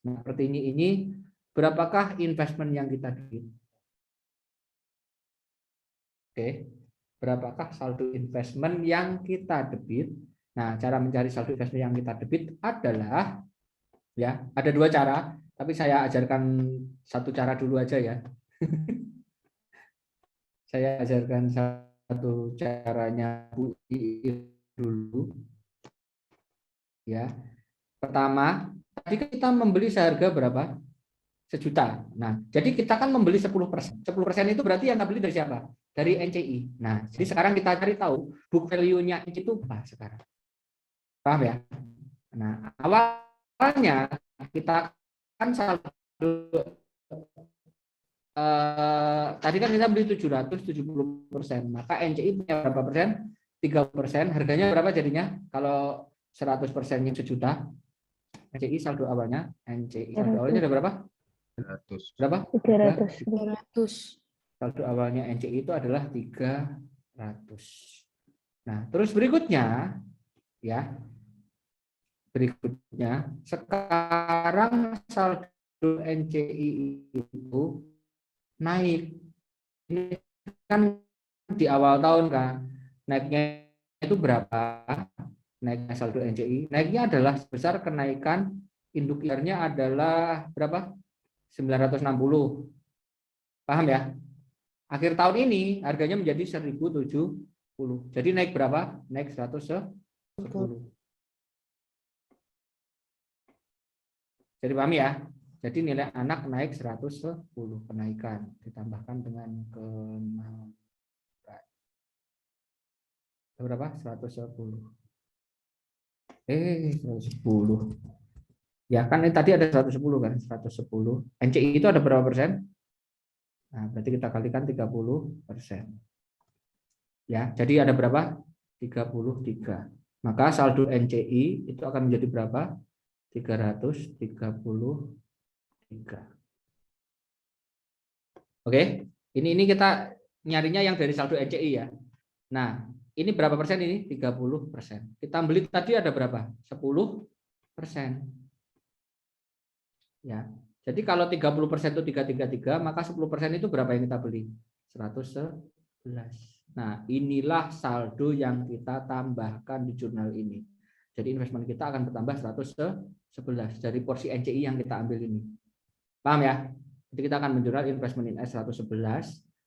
Speaker 1: Nah, seperti ini berapakah investment yang kita debit? Oke. Berapakah saldo investment yang kita debit? Nah, cara mencari saldo investment yang kita debit adalah ya, ada 2 cara, tapi saya ajarkan 1 cara dulu aja ya. Saya ajarkan 1 caranya Bu Iin dulu. Ya. Pertama, tadi kita membeli seharga berapa? 1 juta. Nah, jadi kita kan membeli 10%. 10% itu berarti yang beli dari siapa? Dari NCI. Nah, jadi sekarang kita cari tahu book value-nya itu apa sekarang. Paham ya? Nah, awalnya kita kan saldo tadi kan kita beli 770%, maka NCI punya berapa persen? 30%. Harganya berapa jadinya? Kalau 100%-nya 1 juta, NCI saldo awalnya saldo awalnya ada berapa?
Speaker 4: 100.
Speaker 1: Berapa?
Speaker 3: 300.
Speaker 1: Saldo awalnya NCI itu adalah 300. Nah, terus berikutnya ya. Berikutnya, sekarang saldo NCI itu naik. Ini kan di awal tahun kan, naiknya itu berapa? Naiknya saldo NCI, naiknya adalah sebesar kenaikan induk IR-nya adalah berapa? 960. Paham ya? Akhir tahun ini harganya menjadi 1070. Jadi naik berapa? Naik 110. Jadi paham ya? Jadi nilai anak naik 110 kenaikan ditambahkan dengan kenaikan. Berapa? 110. 110. Ya kan tadi ada 110 kan? 110. NCI itu ada berapa persen? Nah, berarti kita kalikan 30%. Ya, jadi ada berapa? 33. Maka saldo NCI itu akan menjadi berapa? 333. Oke, ini kita nyarinya yang dari saldo NCI ya. Nah, ini berapa persen ini? 30%. Kita beli tadi ada berapa? 10%. Ya. Jadi kalau 30% itu 333, maka 10% itu berapa yang kita beli? 111. Nah, inilah saldo yang kita tambahkan di jurnal ini. Jadi investment kita akan bertambah 111 dari porsi NCI yang kita ambil ini. Paham ya? Jadi kita akan menjual investment in S 111,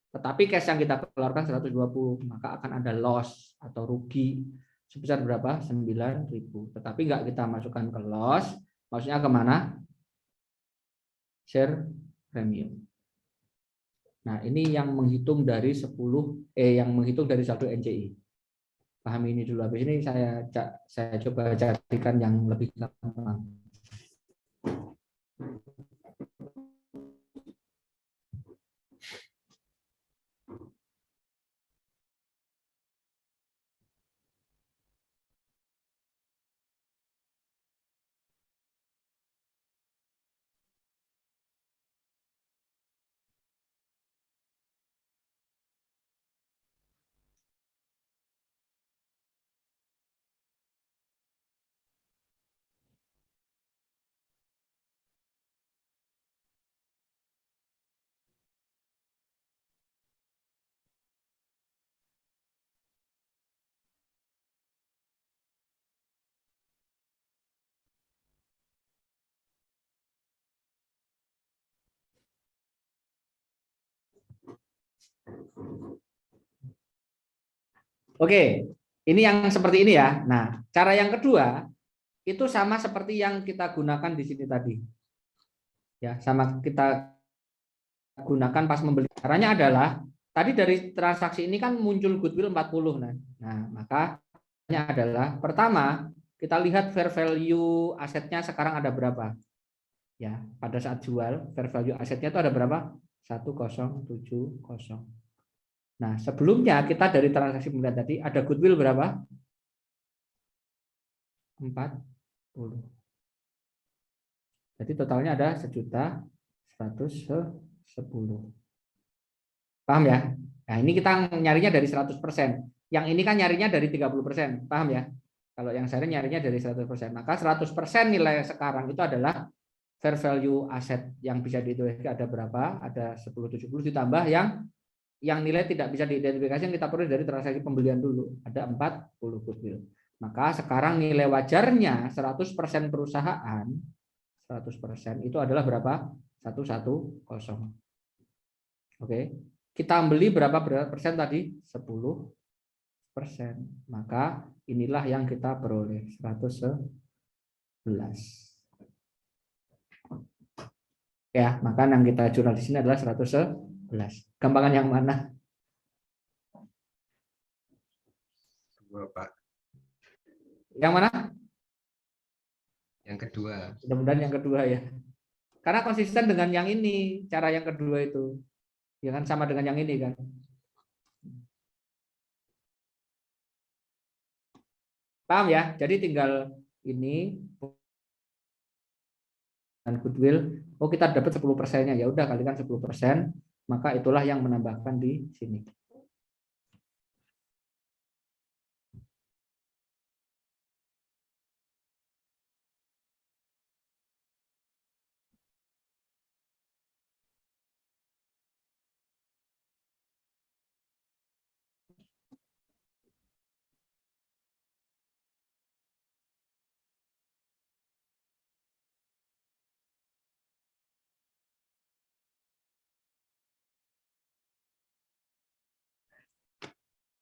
Speaker 1: tetapi cash yang kita keluarkan 120, maka akan ada loss atau rugi sebesar berapa? 9.000. Tetapi nggak kita masukkan ke loss, maksudnya kemana? Share premium. Nah, ini yang menghitung dari 10 yang menghitung dari saldo NCI. pahami ini dulu. Habis ini saya coba carikan yang lebih gampang. Oke, ini yang seperti ini ya. Nah, cara yang kedua itu sama seperti yang kita gunakan di sini tadi. Ya, sama kita gunakan pas membeli. Caranya adalah tadi dari transaksi ini kan muncul goodwill 40. Nah, maka caranya adalah pertama kita lihat fair value asetnya sekarang ada berapa. Ya, pada saat jual fair value asetnya itu ada berapa? 1070. Nah, sebelumnya kita dari transaksi pembelian tadi ada goodwill berapa? 40. Jadi totalnya ada 1.110. Paham ya? Nah, ini kita nyarinya dari 100%. Yang ini kan nyarinya dari 30%. Paham ya? Kalau yang saya nyarinya dari 100%. Maka 100% nilai sekarang itu adalah fair value aset yang bisa diidentifikasi ada berapa? Ada 1070 ditambah yang nilai tidak bisa diidentifikasi yang kita perlu dari transaksi pembelian dulu. Ada 40 goodwill. Maka sekarang nilai wajarnya 100% perusahaan 100% itu adalah berapa? 110. Oke. Kita beli berapa persen tadi? 10%. Maka inilah yang kita peroleh 111. Ya, maka yang kita jurnal di sini adalah 111. Gampangan yang mana?
Speaker 4: Dua, Pak.
Speaker 1: Yang mana?
Speaker 4: Yang kedua.
Speaker 1: Mudah-mudahan yang kedua ya. Karena konsisten dengan yang ini, cara yang kedua itu. Ya kan sama dengan yang ini kan. Paham ya? Jadi tinggal ini dan goodwill. Oh, kita dapat 10%-nya. Ya udah kalikan 10%, maka itulah yang menambahkan di sini.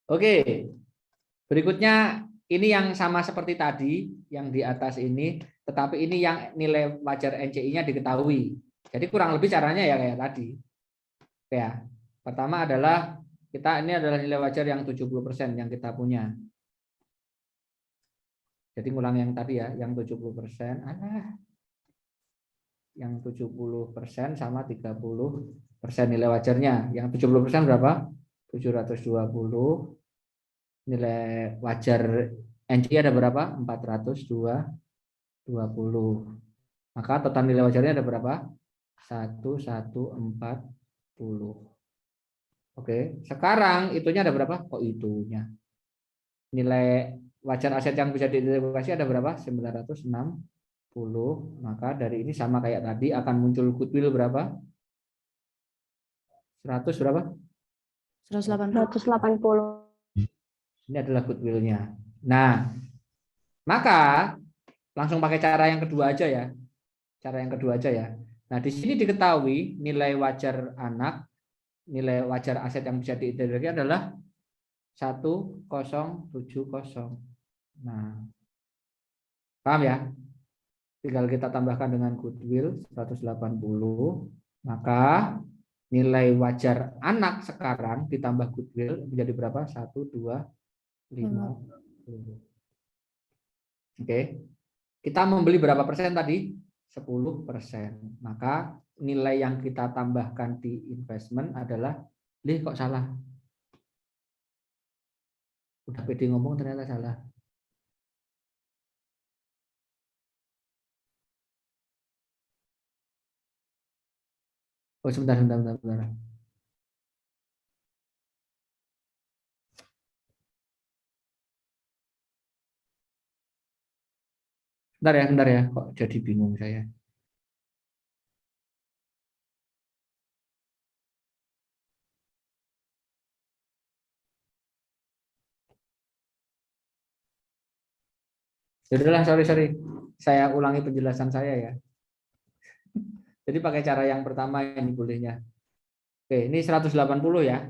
Speaker 1: Oke, berikutnya ini yang sama seperti tadi, yang di atas ini, tetapi ini yang nilai wajar NCI-nya diketahui. Jadi kurang lebih caranya ya kayak tadi. Ya, pertama adalah ini adalah nilai wajar yang 70% yang kita punya. Jadi ngulang yang tadi ya, yang 70%. Yang 70% sama 30% nilai wajarnya. Yang 70% berapa? 720. Nilai wajar NCI ada berapa? 420. Maka total nilai wajarnya ada berapa? 1140. Oke, sekarang itunya ada berapa? Kok itunya? Nilai wajar aset yang bisa diidentifikasi ada berapa? 960. Maka dari ini sama kayak tadi akan muncul goodwill berapa? 100 berapa?
Speaker 3: 180.
Speaker 1: Ini adalah goodwill-nya. Nah, maka langsung pakai cara yang kedua aja ya. Cara yang kedua aja ya. Nah, di sini diketahui nilai wajar anak, nilai wajar aset yang bisa diidentifikasi adalah 1070. Nah, paham ya? Tinggal kita tambahkan dengan goodwill 180, maka nilai wajar anak sekarang ditambah goodwill menjadi berapa? 120. 50. Oke. Kita membeli berapa persen tadi? 10%. Maka nilai yang kita tambahkan di investment adalah, kok salah? Udah pede ngomong ternyata salah. Oh, sebentar. Bentar ya, kok jadi bingung saya. Yaudahlah, sorry. Saya ulangi penjelasan saya ya. Jadi pakai cara yang pertama ini bolehnya. Oke, ini 180 ya.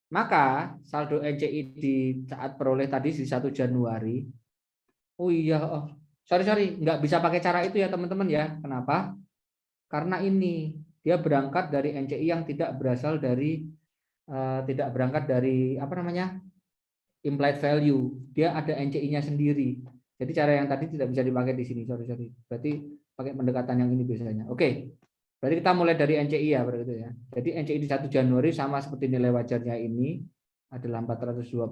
Speaker 1: Maka saldo NCI di saat peroleh tadi di 1 Januari. Oh iya, sorry, nggak bisa pakai cara itu ya teman-teman ya. Kenapa? Karena ini dia berangkat dari NCI yang tidak berasal dari apa namanya, implied value. Dia ada NCI-nya sendiri. Jadi cara yang tadi tidak bisa dipakai di sini. Sorry. Berarti pakai pendekatan yang ini biasanya. Oke. Berarti kita mulai dari NCI ya, berarti ya. Jadi NCI di 1 Januari sama seperti nilai wajarnya ini adalah 420.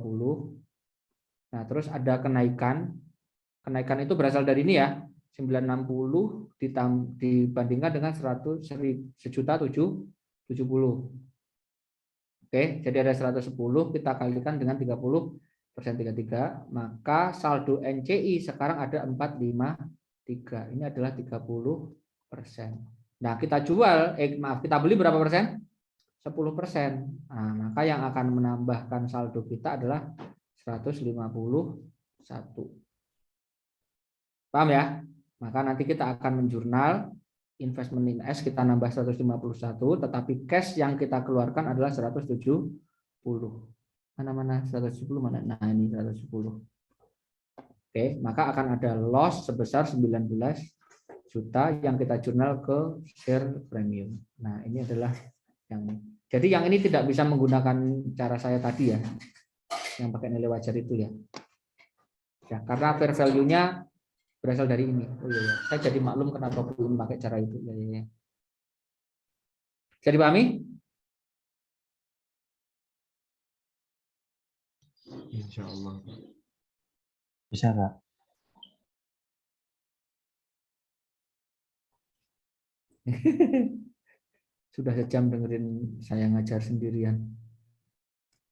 Speaker 1: Nah, terus ada kenaikan. Kenaikan itu berasal dari ini ya. 960 dibandingkan dengan 1.070.070. Oke, jadi ada 110 kita kalikan dengan 30% 33, maka saldo NCI sekarang ada 453. Ini adalah 30%. Nah, kita beli berapa persen? 10%. Nah, maka yang akan menambahkan saldo kita adalah 151. Paham ya? Maka nanti kita akan menjurnal investment in S kita nambah 151, tetapi cash yang kita keluarkan adalah 170. Mana 170 mana? Nah, ini 110. Oke, maka akan ada loss sebesar 19 juta yang kita jurnal ke share premium. Nah, ini adalah jadi yang ini tidak bisa menggunakan cara saya tadi ya, yang pakai nilai wajar itu ya. Ya, karena fair value-nya berasal dari ini. Oh iya, saya jadi maklum kenapa belum pakai cara itu. Ya. Bisa dipahami?
Speaker 4: Insya Allah.
Speaker 2: Bisa, Kak.
Speaker 1: Sudah sejam dengerin saya ngajar sendirian.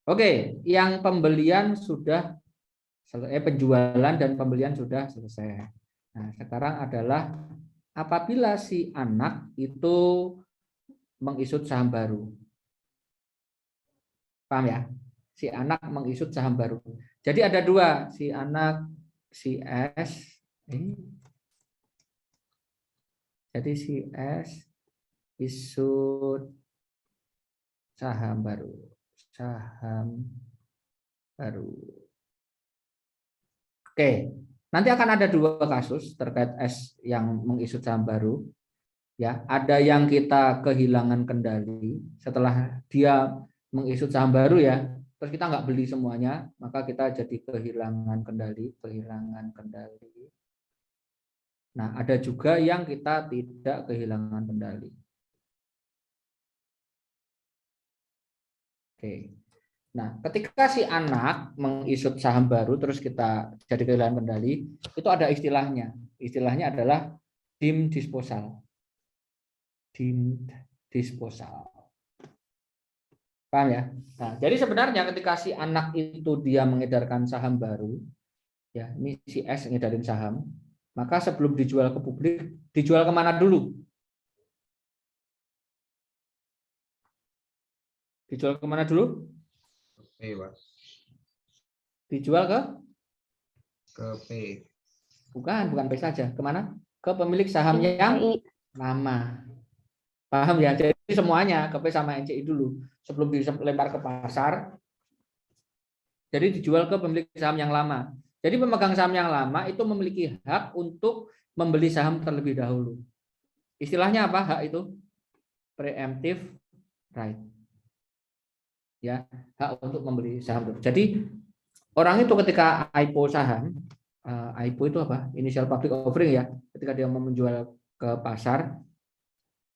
Speaker 1: Oke, yang pembelian sudah penjualan dan pembelian sudah selesai. Nah, sekarang adalah apabila si anak itu mengisut saham baru. Paham ya? Si anak mengisut saham baru. Jadi ada dua, si anak, si S. Jadi si S isut saham baru. Oke, nanti akan ada dua kasus terkait S yang mengisut saham baru. Ya, ada yang kita kehilangan kendali setelah dia mengisut saham baru ya. Terus kita nggak beli semuanya, maka kita jadi kehilangan kendali. Nah, ada juga yang kita tidak kehilangan kendali. Oke. Nah, ketika si anak mengisut saham baru terus kita jadi kehilangan kendali, itu ada istilahnya. Istilahnya adalah deemed disposal. Paham ya? Nah, jadi sebenarnya ketika si anak itu dia mengedarkan saham baru, ya ini si S ngedarin saham, maka sebelum dijual ke publik, dijual kemana dulu? Dijual kemana dulu? Dijual ke
Speaker 4: P.
Speaker 1: Bukan P saja. Kemana? Ke pemilik sahamnya yang lama. Paham ya? Jadi semuanya ke P sama NCI dulu. Sebelum dilempar ke pasar, jadi dijual ke pemilik saham yang lama. Jadi pemegang saham yang lama itu memiliki hak untuk membeli saham terlebih dahulu. Istilahnya apa hak itu? Preemptive right. Ya, hak untuk membeli saham. Jadi Orang itu ketika IPO saham, IPO itu apa? Initial public offering ya. Ketika dia mau menjual ke pasar,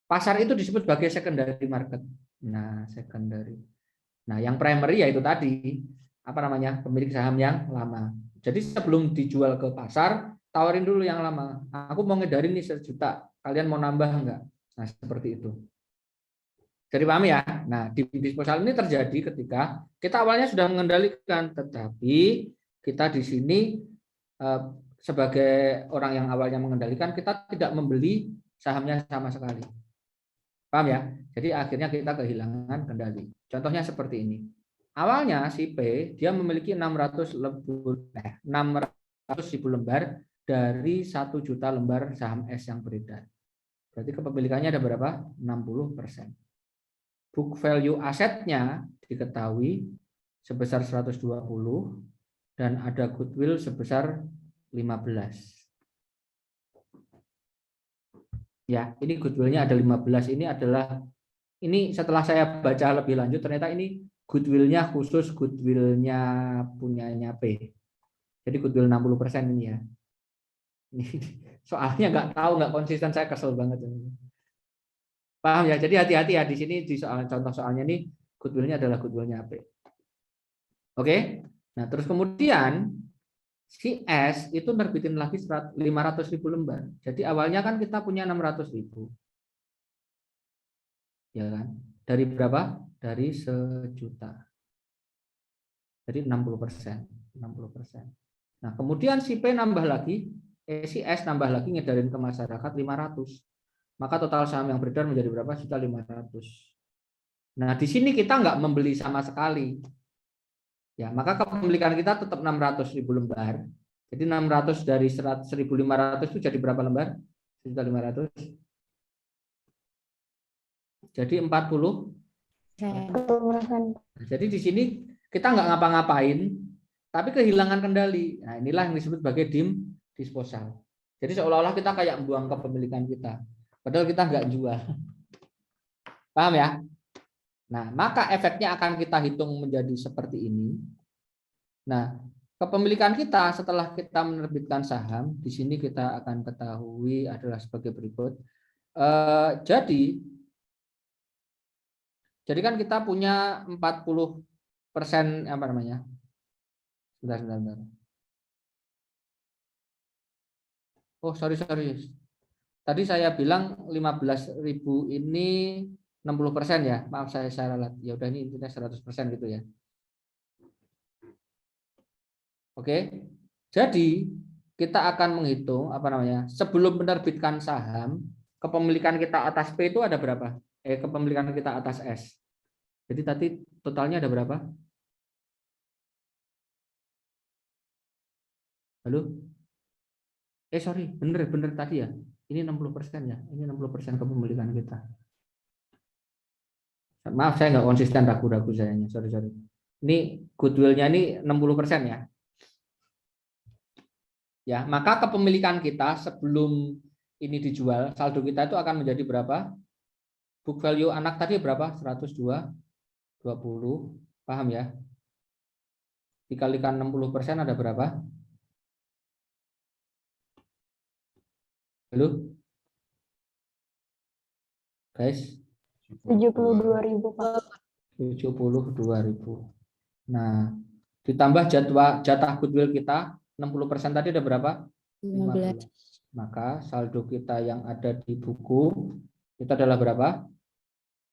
Speaker 1: pasar itu disebut sebagai secondary market. Nah, secondary. Nah, yang primary ya itu tadi, apa namanya? Pemilik saham yang lama. Jadi sebelum dijual ke pasar, tawarin dulu yang lama. Aku mau ngedarin nih 1 juta. Kalian mau nambah enggak? Nah, seperti itu. Jadi paham ya? Nah, di disposal ini terjadi ketika kita awalnya sudah mengendalikan, tetapi kita di sini sebagai orang yang awalnya mengendalikan, kita tidak membeli sahamnya sama sekali. Paham ya? Jadi akhirnya kita kehilangan kendali. Contohnya seperti ini. Awalnya si P dia memiliki 600 ribu lembar dari 1 juta lembar saham S yang beredar. Berarti kepemilikannya ada berapa? 60%. Book value asetnya diketahui sebesar 120 dan ada goodwill sebesar 15. Ya, ini goodwill-nya ada 15. Ini setelah saya baca lebih lanjut ternyata ini goodwill-nya khusus goodwill-nya punyanya P. Jadi goodwill 60% ini ya. Ini soalnya nggak konsisten, saya kesel banget. Paham ya? Jadi hati-hati ya di sini di soal contoh soalnya nih goodwill-nya adalah goodwill-nya AP. Oke. Nah, terus kemudian si S itu nerbitin lagi 500 ribu lembar. Jadi awalnya kan kita punya 600 ribu. Ya kan? Dari berapa? Dari 1 juta. Jadi 60%. 60%. Nah, kemudian si P nambah lagi, si S nambah lagi ngedarin ke masyarakat 500. Maka total saham yang beredar menjadi berapa? 1.500. Nah, di sini kita nggak membeli sama sekali. Ya, maka kepemilikan kita tetap 600 ribu lembar. Jadi 600 dari 1.500 itu jadi berapa lembar? 1.500. Jadi 40. Nah, jadi di sini kita nggak ngapa-ngapain, tapi kehilangan kendali. Nah, inilah yang disebut sebagai disposal. Jadi seolah-olah kita kayak buang kepemilikan kita. Padahal kita nggak jual. Paham ya? Nah, maka efeknya akan kita hitung menjadi seperti ini. Nah, kepemilikan kita setelah kita menerbitkan saham, di sini kita akan ketahui adalah sebagai berikut. Jadi kan kita punya 40% apa namanya? Sebentar. Oh, sorry. Tadi saya bilang 15.000 ini 60% ya. Maaf saya ralat. Ya udah ini intinya 100% gitu ya. Oke. Jadi kita akan menghitung apa namanya? Sebelum menerbitkan saham, kepemilikan kita atas P itu ada berapa? Kepemilikan kita atas S. Jadi tadi totalnya ada berapa? Halo? Sorry, bener tadi ya. Ini 60% ya. Ini 60% kepemilikan kita. Maaf saya nggak konsisten, ragu-ragu sayanya. Sorry. Ini goodwill-nya ini 60% ya. Ya, maka kepemilikan kita sebelum ini dijual, saldo kita itu akan menjadi berapa? Book value anak tadi berapa? 120. Paham ya? Dikalikan 60% ada berapa? Halo? Guys?
Speaker 5: 72.000 Pak.
Speaker 1: 72.000. Nah, ditambah jatah goodwill kita 60% tadi ada berapa?
Speaker 3: 15.
Speaker 1: Maka saldo kita yang ada di buku itu adalah berapa?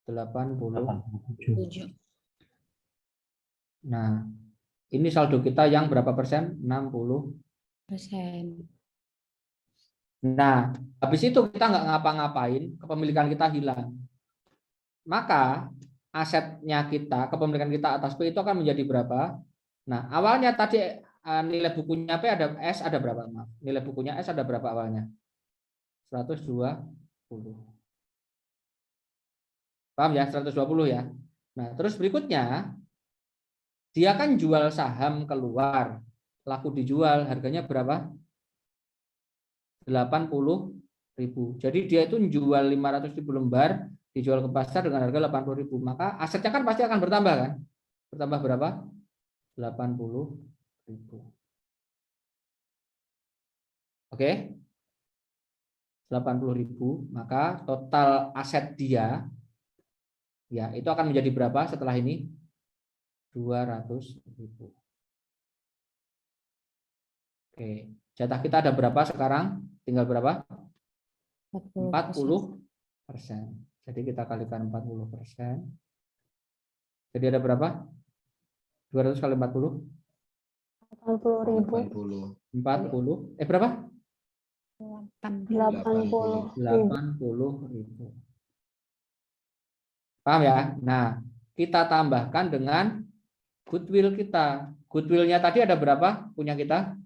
Speaker 1: 87. Nah, ini saldo kita yang berapa persen? 60%. Nah, habis itu kita nggak ngapa-ngapain, kepemilikan kita hilang. Maka asetnya kita, kepemilikan kita atas P itu akan menjadi berapa? Nah, awalnya tadi nilai bukunya P ada S ada berapa? Maaf. Nilai bukunya S ada berapa awalnya? 120. Paham ya? 120 ya. Nah, terus berikutnya dia kan jual saham keluar, laku dijual, harganya berapa? 80.000. Jadi dia itu jual 500.000 lembar, dijual ke pasar dengan harga 80.000. Maka asetnya kan pasti akan bertambah kan? Bertambah berapa? 80.000. Oke. 80.000, maka total aset dia ya itu akan menjadi berapa setelah ini? 200.000. Oke, jatah kita ada berapa sekarang? Tinggal berapa? 40%. Jadi kita kalikan 40%. Jadi ada berapa? 200 kali 40?
Speaker 5: 80.000.
Speaker 4: 80.
Speaker 1: Berapa?
Speaker 5: 80.000.
Speaker 1: 80.000. Paham ya? Nah, kita tambahkan dengan goodwill kita. Goodwill-nya tadi ada berapa? Punya kita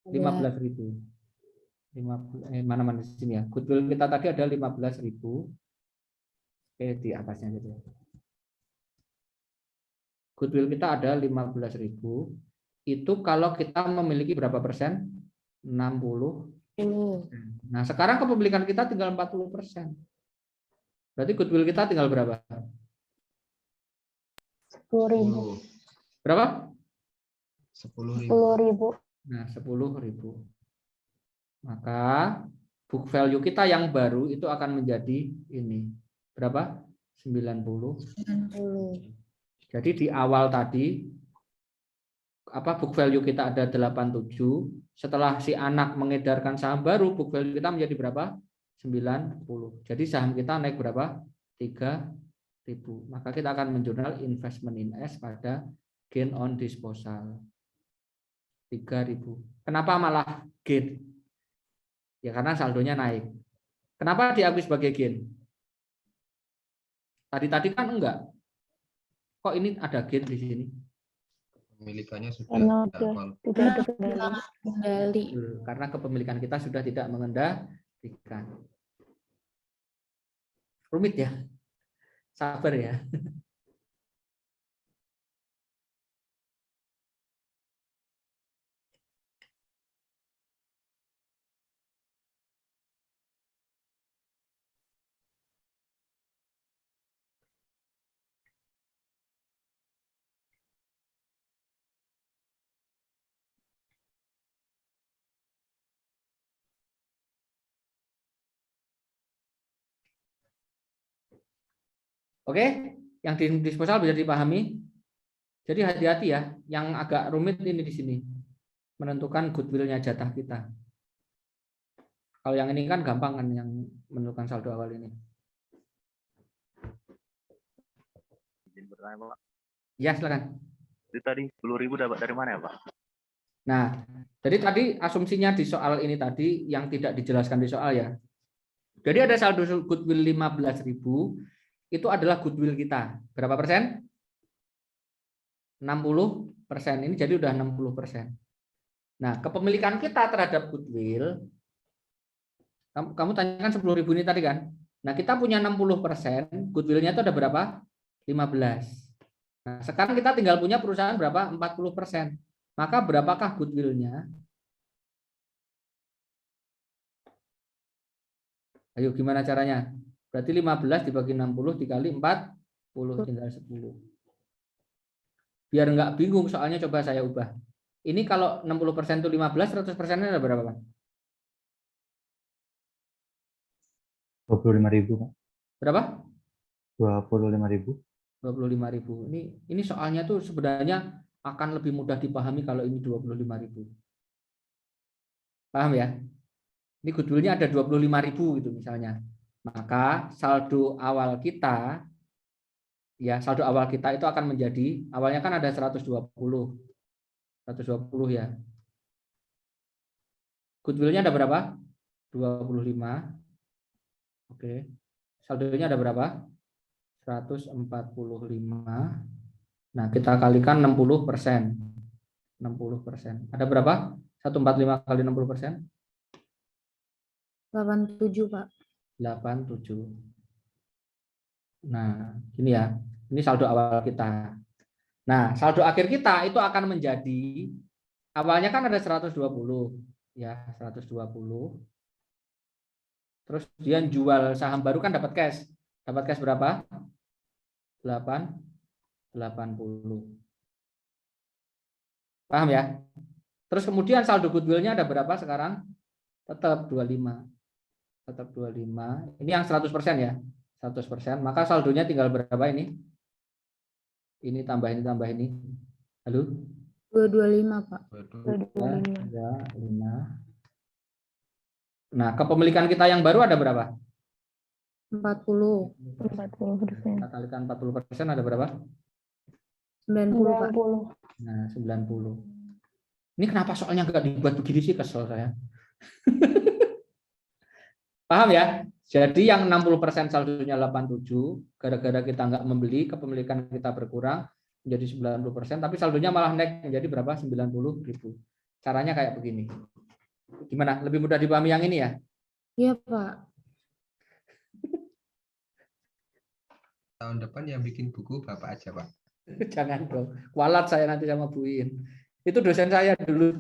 Speaker 1: 15.000. Mana-mana di sini ya. Goodwill kita tadi ada 15.000. Oke, di atasnya gitu. Goodwill kita ada 15.000. Itu kalau kita memiliki berapa persen? 60. Nah, sekarang kepemilikan kita tinggal 40%. Berarti goodwill kita tinggal berapa?
Speaker 5: 10.000.
Speaker 1: Berapa?
Speaker 4: 10.000.
Speaker 5: 10.000.
Speaker 1: Nah, 10.000. Maka book value kita yang baru itu akan menjadi ini. Berapa? 90. Jadi di awal tadi book value kita ada 87. Setelah si anak mengedarkan saham baru, book value kita menjadi berapa? 90. Jadi saham kita naik berapa? 3.000. Maka kita akan menjurnal investment in S pada gain on disposal. 3.000. Kenapa malah gain? Ya karena saldonya naik. Kenapa diakui sebagai gain? Tadi kan enggak. Kok ini ada gain di sini?
Speaker 4: Pemilikannya sudah
Speaker 5: Karena
Speaker 4: tidak
Speaker 5: tidak dikendali.
Speaker 1: Karena kepemilikan kita sudah tidak mengendalikan. Rumit ya. Sabar ya. Oke, yang di disposal bisa dipahami. Jadi hati-hati ya, yang agak rumit ini di sini. Menentukan goodwill-nya jatah kita. Kalau yang ini kan gampang kan yang menentukan saldo awal ini.
Speaker 6: Izin bertanya, Pak.
Speaker 1: Ya, silakan.
Speaker 6: Itu tadi 10.000 dapat dari mana ya, Pak?
Speaker 1: Nah, jadi tadi asumsinya di soal ini tadi yang tidak dijelaskan di soal ya. Jadi ada saldo goodwill 15.000, itu adalah goodwill kita. Berapa persen? 60%. Ini jadi udah 60%. Nah, kepemilikan kita terhadap goodwill, kamu tanyakan 10.000 ini tadi kan? Nah, kita punya 60%, goodwill-nya itu ada berapa? 15. Nah, sekarang kita tinggal punya perusahaan berapa? 40%. Maka berapakah goodwill-nya? Ayo gimana caranya? Berarti 15 dibagi 60 dikali 40 tinggal 10. Biar nggak bingung soalnya coba saya ubah. Ini kalau 60% itu 15, 100%-nya ada berapa, Pak?
Speaker 2: 25.000, Pak.
Speaker 1: Berapa?
Speaker 2: 25.000.
Speaker 1: 25.000. Ini soalnya tuh sebenarnya akan lebih mudah dipahami kalau ini 25.000. Paham ya? Ini goodwill-nya ada 25.000 gitu misalnya. Maka saldo awal kita itu akan menjadi, awalnya kan ada 120 ya. Goodwill-nya ada berapa? 25. Oke. Saldonya ada berapa? 145. Nah, kita kalikan 60%. 60%. Ada berapa? 145 kali 60%?
Speaker 3: 87, Pak.
Speaker 1: 87. Nah, ini ya. Ini saldo awal kita. Nah, saldo akhir kita itu akan menjadi, awalnya kan ada 120. Ya, 120. Terus dia jual saham baru kan dapat cash. Dapat cash berapa? 80. Paham ya? Terus kemudian saldo goodwill-nya ada berapa sekarang? Tetap 25. Tetap 25. Ini yang 100% ya. 100%. Maka saldonya tinggal berapa ini? Ini tambah ini. Halo?
Speaker 3: 225, Pak.
Speaker 4: Waduh,
Speaker 5: 225.
Speaker 1: 5. Nah, kepemilikan kita yang baru ada berapa?
Speaker 3: 40.
Speaker 5: 40%.
Speaker 1: Kita kalikan 40% ada berapa?
Speaker 3: 90, Pak.
Speaker 5: 90.
Speaker 1: Nah, 90. Ini kenapa soalnya nggak dibuat begini sih, kesel saya. Paham ya? Jadi yang 60% saldonya 87, gara-gara kita nggak membeli, kepemilikan kita berkurang menjadi 90%, tapi saldonya malah naik menjadi berapa? 90.000. Caranya kayak begini. Gimana? Lebih mudah dipahami yang ini ya?
Speaker 3: Iya, Pak.
Speaker 4: tahun depan yang bikin buku Bapak aja, Pak.
Speaker 1: Jangan dong. Kualat saya nanti sama Bu Iin. Itu dosen saya dulu.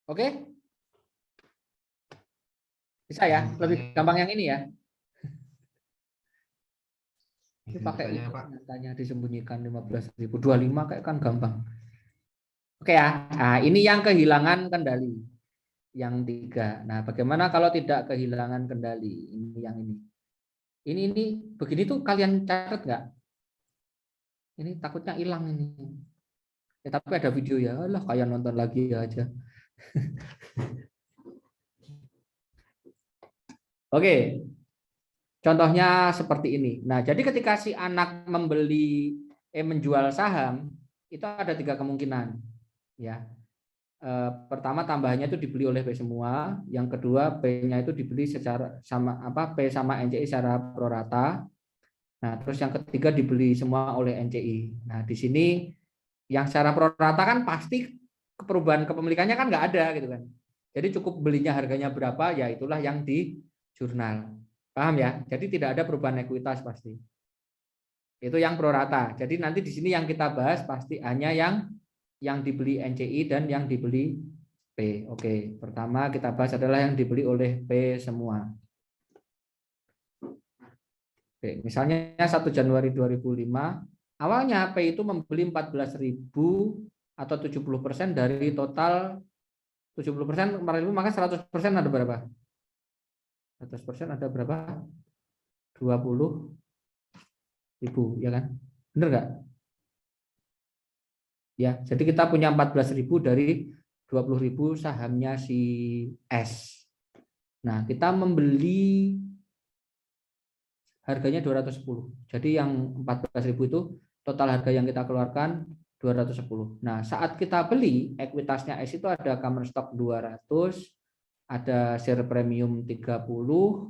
Speaker 1: Oke? Bisa ya? Lebih gampang yang ini ya? Ini pakai
Speaker 4: Tanya,
Speaker 1: itu
Speaker 4: Pak.
Speaker 1: nyatanya disembunyikan 15.000. 25 kayak kan gampang. Oke ya. Nah, ini yang kehilangan kendali. Yang 3. Nah, bagaimana kalau tidak kehilangan kendali? Ini yang ini. Ini begini tuh kalian catat nggak? Ini takutnya hilang ini. Ya, tapi ada video ya. Alah, kayak nonton lagi aja. Oke. Contohnya seperti ini. Nah, jadi ketika si anak menjual saham, itu ada 3 kemungkinan. Ya. Pertama, tambahannya itu dibeli oleh P semua. Yang kedua, P-nya itu dibeli secara sama P sama NCI secara prorata. Nah, terus yang ketiga dibeli semua oleh NCI. Nah, di sini yang secara prorata kan pasti perubahan kepemilikannya kan nggak ada gitu kan. Jadi cukup belinya harganya berapa, ya itulah yang di jurnal. Paham ya? Jadi tidak ada perubahan ekuitas pasti. Itu yang prorata. Jadi nanti di sini yang kita bahas pasti hanya yang dibeli NCI dan yang dibeli P. Oke, pertama kita bahas adalah yang dibeli oleh P semua. Oke, misalnya 1 Januari 2005, awalnya P itu membeli 14.000 atau 70% dari total 70% 4.000, maka 100% ada berapa? 100% ada berapa? 20.000, ya kan? Bener nggak? Ya, jadi kita punya 14.000 dari 20.000 sahamnya si S. Nah, kita membeli harganya 210. Jadi yang 14.000 itu total harga yang kita keluarkan 210. Nah, saat kita beli, ekuitasnya S itu ada common stock 200, ada share premium 30,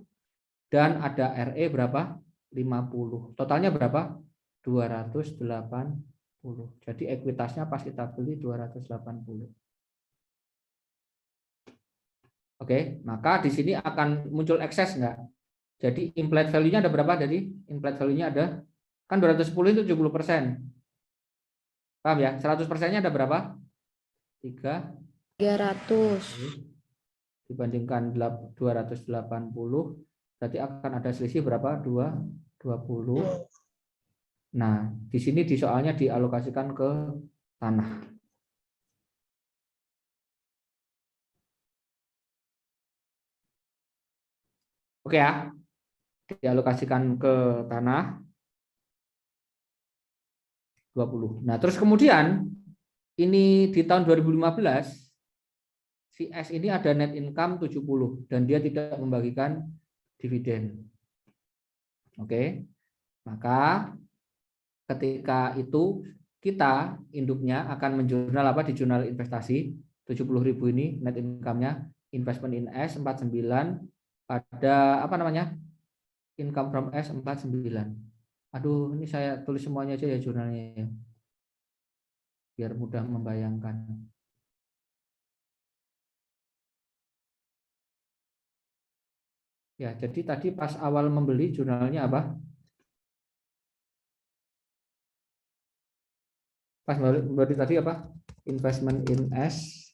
Speaker 1: dan ada RE berapa? 50. Totalnya berapa? 280. Jadi ekuitasnya pas kita beli 280. Oke, maka di sini akan muncul ekses enggak? Jadi implied value-nya ada berapa? Jadi implied value-nya ada kan 210 itu 70%. Paham ya? 100%-nya ada berapa? 300 dibandingkan 280, berarti akan ada selisih berapa? 20. Nah, di sini di soalnya dialokasikan ke tanah. Oke ya, dialokasikan ke tanah 20. Nah, terus kemudian ini di tahun 2015 si S ini ada net income 70 dan dia tidak membagikan dividen. Oke. Maka ketika itu kita induknya akan menjurnal apa di jurnal investasi 70.000 ini net income-nya investment in S 49 pada apa namanya? Income from S 49. Aduh, ini saya tulis semuanya aja ya jurnalnya ya. Biar mudah membayangkan. Ya, jadi tadi pas awal membeli jurnalnya apa? Pas membeli tadi apa? Investment in S,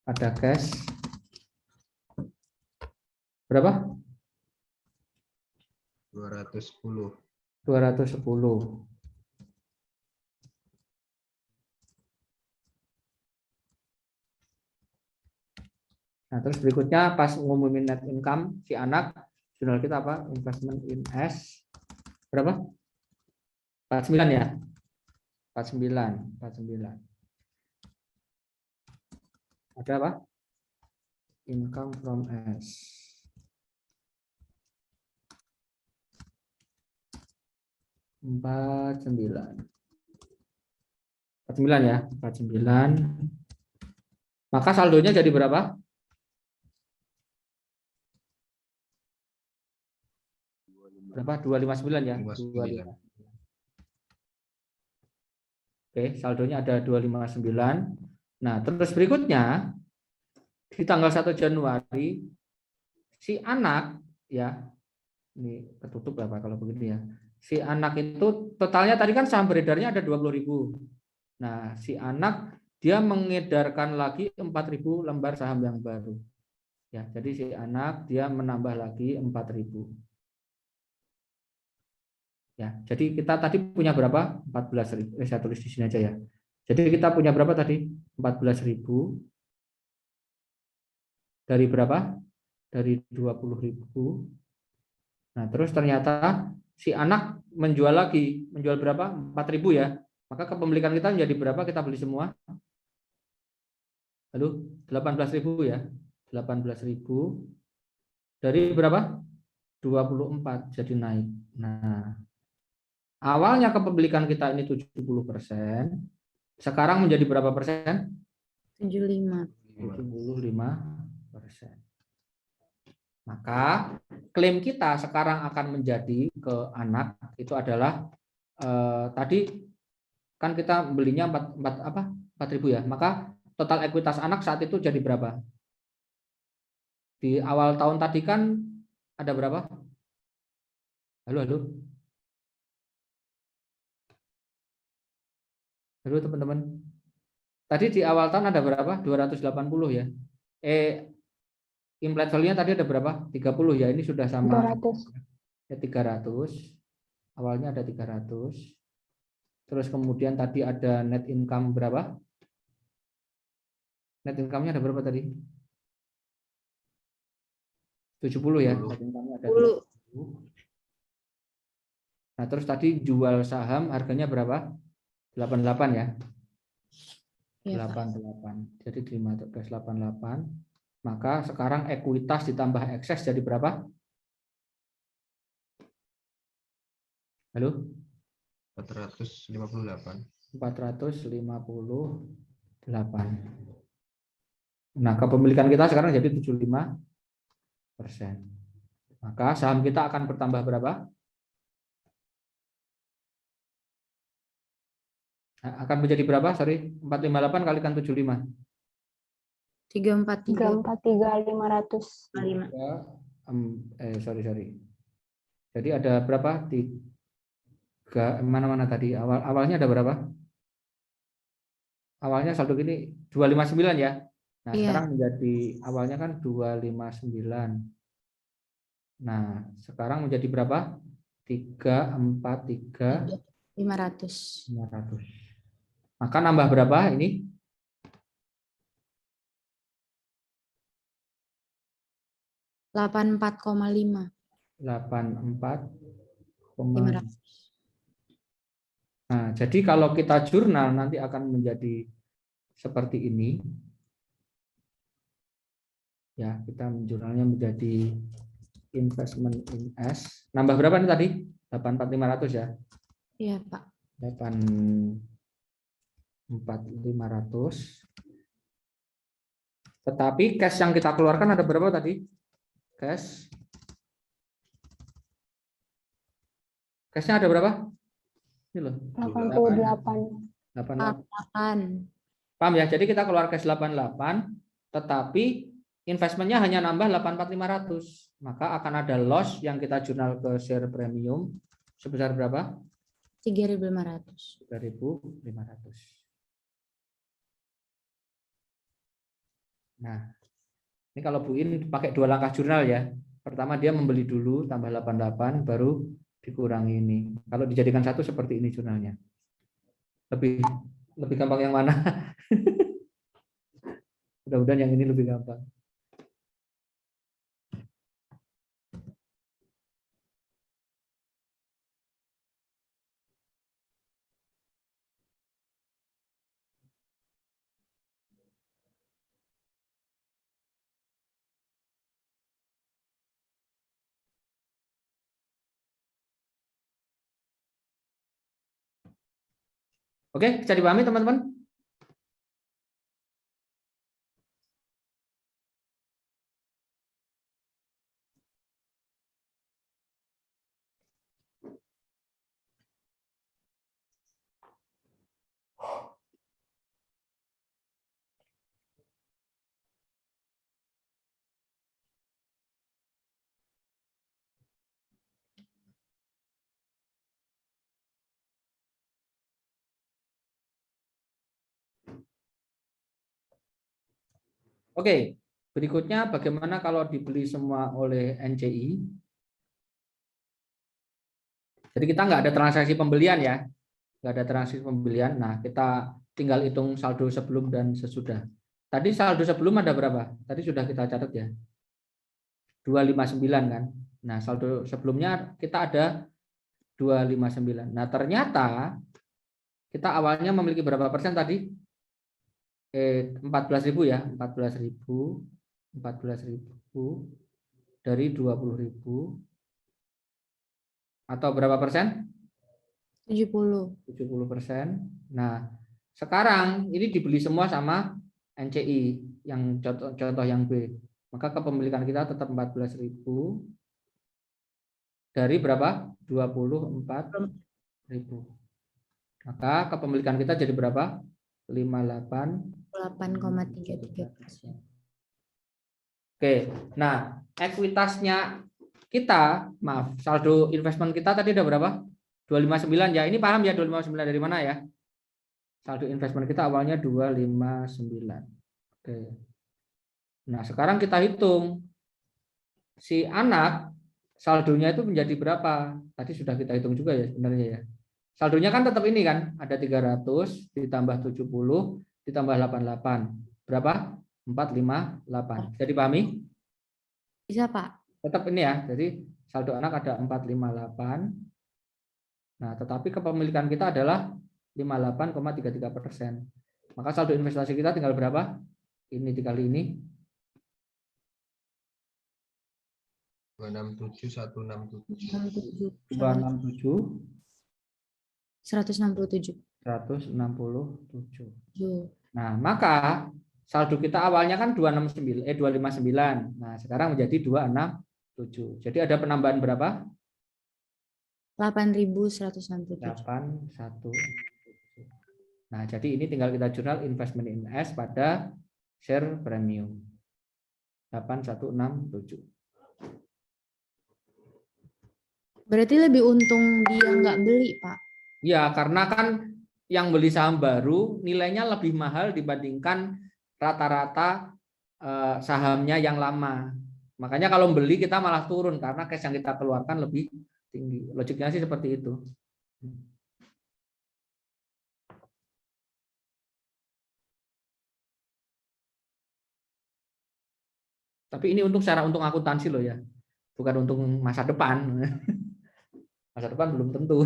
Speaker 1: ada cash. Berapa?
Speaker 4: 210.
Speaker 1: 210. Nah, terus berikutnya pas ngumumin net income si anak, jurnal kita apa? Investment in S. Berapa? 49 ya? 49. Ada apa? Income from S. 49 ya, 49. Maka saldonya jadi berapa? Berapa? 259 ya?
Speaker 4: 59.
Speaker 1: Oke, saldonya ada 259. Nah, terus berikutnya di tanggal 1 Januari si anak ya, ini ketutup berapa kalau begini ya. Si anak itu totalnya tadi kan saham beredarnya ada 20.000. Nah, si anak dia mengedarkan lagi 4.000 lembar saham yang baru. Ya, jadi si anak dia menambah lagi 4.000. Ya, jadi kita tadi punya berapa? 14.000. Saya tulis di sini aja ya. Jadi kita punya berapa tadi? 14.000 dari berapa? Dari 20.000. Nah, terus ternyata si anak menjual lagi, menjual berapa? 4.000 ya. Maka kepemilikan kita menjadi berapa? Kita beli semua. Lalu 18.000 ya. 18.000 dari berapa? 24 jadi naik. Nah, awalnya kepemilikan kita ini 70%, sekarang menjadi berapa persen?
Speaker 3: 75.
Speaker 1: 75%. Maka klaim kita sekarang akan menjadi ke anak itu adalah tadi kan kita belinya 4.000 ya. Maka total ekuitas anak saat itu jadi berapa? Di awal tahun tadi kan ada berapa? Halo. Halo teman-teman. Tadi di awal tahun ada berapa? 280 ya. Implied value-nya tadi ada berapa? 30 ya. Ini sudah sama
Speaker 5: 300.
Speaker 1: ya 300. Awalnya ada 300. Terus kemudian tadi ada net income berapa? Net income-nya ada berapa tadi? 70 ya. Net income-nya ada 70. Nah, terus tadi jual saham harganya berapa? 88 ya.
Speaker 3: Iya, Pak.
Speaker 1: 88. Jadi 588. Maka sekarang ekuitas ditambah ekses jadi berapa? Halo?
Speaker 4: 458.
Speaker 1: 458. Nah, kepemilikan kita sekarang jadi 75%. Maka saham kita akan bertambah berapa? Akan menjadi berapa? Sorry, 458 kalikan 75.
Speaker 3: 343.
Speaker 5: 343 500.
Speaker 3: 5.
Speaker 1: Sorry. Jadi ada berapa? Mana tadi? Awalnya ada berapa? Awalnya saldo gini 259 ya. Nah,
Speaker 3: Iya.
Speaker 1: sekarang menjadi awalnya kan 259. Nah, sekarang menjadi berapa? 343
Speaker 3: 500.
Speaker 1: 500. Maka nambah berapa ini?
Speaker 3: 84,5.
Speaker 1: 84,5. Nah, jadi kalau kita jurnal nanti akan menjadi seperti ini. Ya, kita jurnalnya menjadi investment in S. Nambah berapa nih tadi? 8.400 ya.
Speaker 3: Iya, Pak.
Speaker 1: 8.400. Tetapi cash yang kita keluarkan ada berapa tadi? Cash. Cashnya ada berapa? Ini loh.
Speaker 5: 88.
Speaker 1: 88.
Speaker 3: 8.
Speaker 1: Paham ya? Jadi kita keluar cash 88, tetapi investmentnya hanya nambah 8.400. Maka akan ada loss yang kita jurnal ke share premium sebesar berapa?
Speaker 3: 3.500.
Speaker 1: 3.500. Nah, ini kalau Bu In pakai 2 langkah jurnal ya. Pertama dia membeli dulu tambah 88 baru dikurangi ini. Kalau dijadikan satu seperti ini jurnalnya. Lebih gampang yang mana? Mudah-mudahan yang ini lebih gampang. Oke, bisa dipahami teman-teman? Oke, berikutnya bagaimana kalau dibeli semua oleh NCI? Jadi kita nggak ada transaksi pembelian ya, nggak ada transaksi pembelian. Nah, kita tinggal hitung saldo sebelum dan sesudah. Tadi saldo sebelum ada berapa? Tadi sudah kita catat ya, 259 kan. Nah, saldo sebelumnya kita ada 259. Nah, ternyata kita awalnya memiliki berapa persen tadi? 14.000 ya, 14.000 dari 20.000 atau berapa persen?
Speaker 3: 70.
Speaker 1: 70%. Nah, sekarang ini dibeli semua sama NCI yang contoh yang B. Maka kepemilikan kita tetap 14.000 dari berapa? 24.000. Maka kepemilikan kita jadi berapa?
Speaker 3: 8,33%.
Speaker 1: Oke, nah ekuitasnya kita, maaf, saldo investment kita tadi ada berapa? 259 ya. Ini paham ya 259 dari mana ya? Saldo investment kita awalnya 259. Oke. Nah, sekarang kita hitung si anak saldonya itu menjadi berapa? Tadi sudah kita hitung juga ya sebenarnya ya. Saldonya kan tetap ini kan, ada 300 ditambah 70 ditambah 88. Berapa? 458. Jadi pahami?
Speaker 3: Bisa, Pak?
Speaker 1: Tetap ini ya. Jadi saldo anak ada 458. Nah, tetapi kepemilikan kita adalah 58,33%. Maka saldo investasi kita tinggal berapa? Ini dikali ini.
Speaker 4: 267 167.
Speaker 1: 267
Speaker 3: 167.
Speaker 1: 167.
Speaker 3: Yo.
Speaker 1: Nah, maka saldo kita awalnya kan 259. Nah, sekarang menjadi 267. Jadi ada penambahan berapa?
Speaker 3: 8.167.
Speaker 1: 817. Nah, jadi ini tinggal kita jurnal investment in S pada share premium. 8167.
Speaker 3: Berarti lebih untung dia nggak beli, Pak.
Speaker 1: Ya, karena kan yang beli saham baru nilainya lebih mahal dibandingkan rata-rata sahamnya yang lama. Makanya kalau beli kita malah turun karena cash yang kita keluarkan lebih tinggi. Logiknya sih seperti itu. Tapi ini untuk secara untung akuntansi loh ya, bukan untung masa depan. Masa depan belum tentu.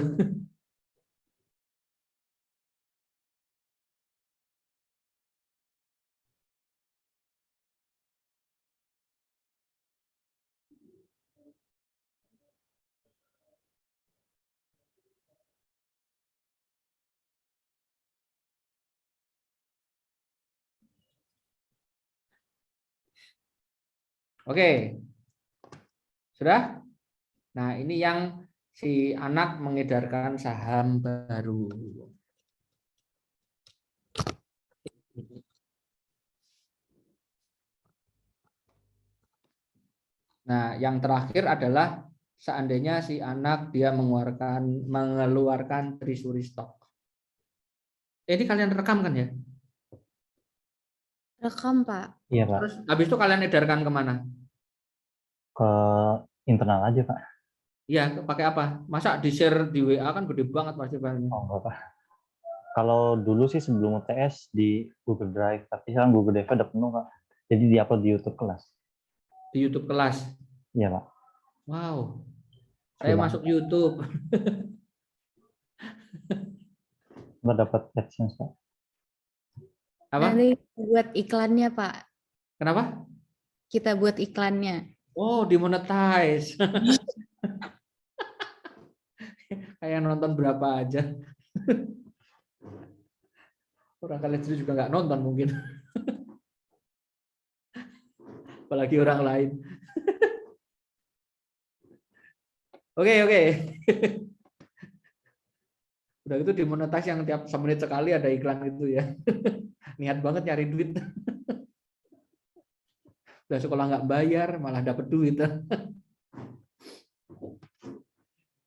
Speaker 1: Oke. Sudah? Nah, ini yang si anak mengedarkan saham baru. Nah, yang terakhir adalah seandainya si anak dia mengeluarkan treasury stock. Ini kalian rekam kan ya?
Speaker 3: Rekam, Pak.
Speaker 2: Iya, Pak.
Speaker 1: Terus habis itu kalian edarkan kemana?
Speaker 2: Ke internal aja, Pak.
Speaker 1: Iya, pakai apa? Masa di-share di WA kan gede banget pasti filenya.
Speaker 2: Oh, enggak, Pak. Kalau dulu sih sebelum UTS di Google Drive, tapi sekarang Google Drive udah penuh, Pak. Jadi di-upload di YouTube kelas.
Speaker 1: Di YouTube kelas.
Speaker 2: Iya, Pak.
Speaker 1: Wow. Saya
Speaker 2: Gimana?
Speaker 1: masuk YouTube.
Speaker 2: Nggak dapat AdSense, Pak.
Speaker 1: Apa?
Speaker 3: Nanti buat iklannya, Pak.
Speaker 1: Kenapa?
Speaker 3: Kita buat iklannya.
Speaker 1: Oh, dimonetize. Kayak nonton berapa aja. Orang kalian sendiri juga nggak nonton mungkin. Apalagi orang lain. Oke. Udah itu dimonetize yang tiap semenit sekali ada iklan gitu ya. Niat banget nyari duit. Udah sekolah nggak bayar, malah dapet duit.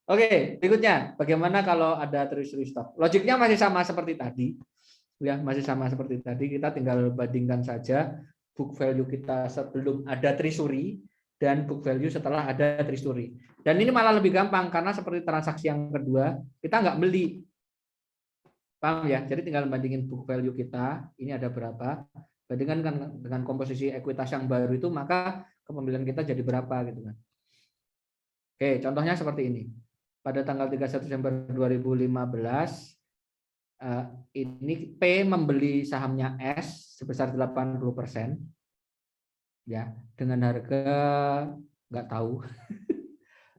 Speaker 1: Oke, berikutnya. Bagaimana kalau ada treasury stock? Logiknya masih sama seperti tadi. Ya, masih sama seperti tadi. Kita tinggal bandingkan saja book value kita sebelum ada treasury dan book value setelah ada treasury. Dan ini malah lebih gampang karena seperti transaksi yang kedua, kita nggak beli. Paham ya? Jadi tinggal bandingin book value kita, ini ada berapa, bandingkan dengan komposisi ekuitas yang baru itu, maka kepemilikan kita jadi berapa gitu kan. Oke, contohnya seperti ini. Pada tanggal 31 Desember 2015, ini P membeli sahamnya S sebesar 80%, ya, dengan harga nggak tahu,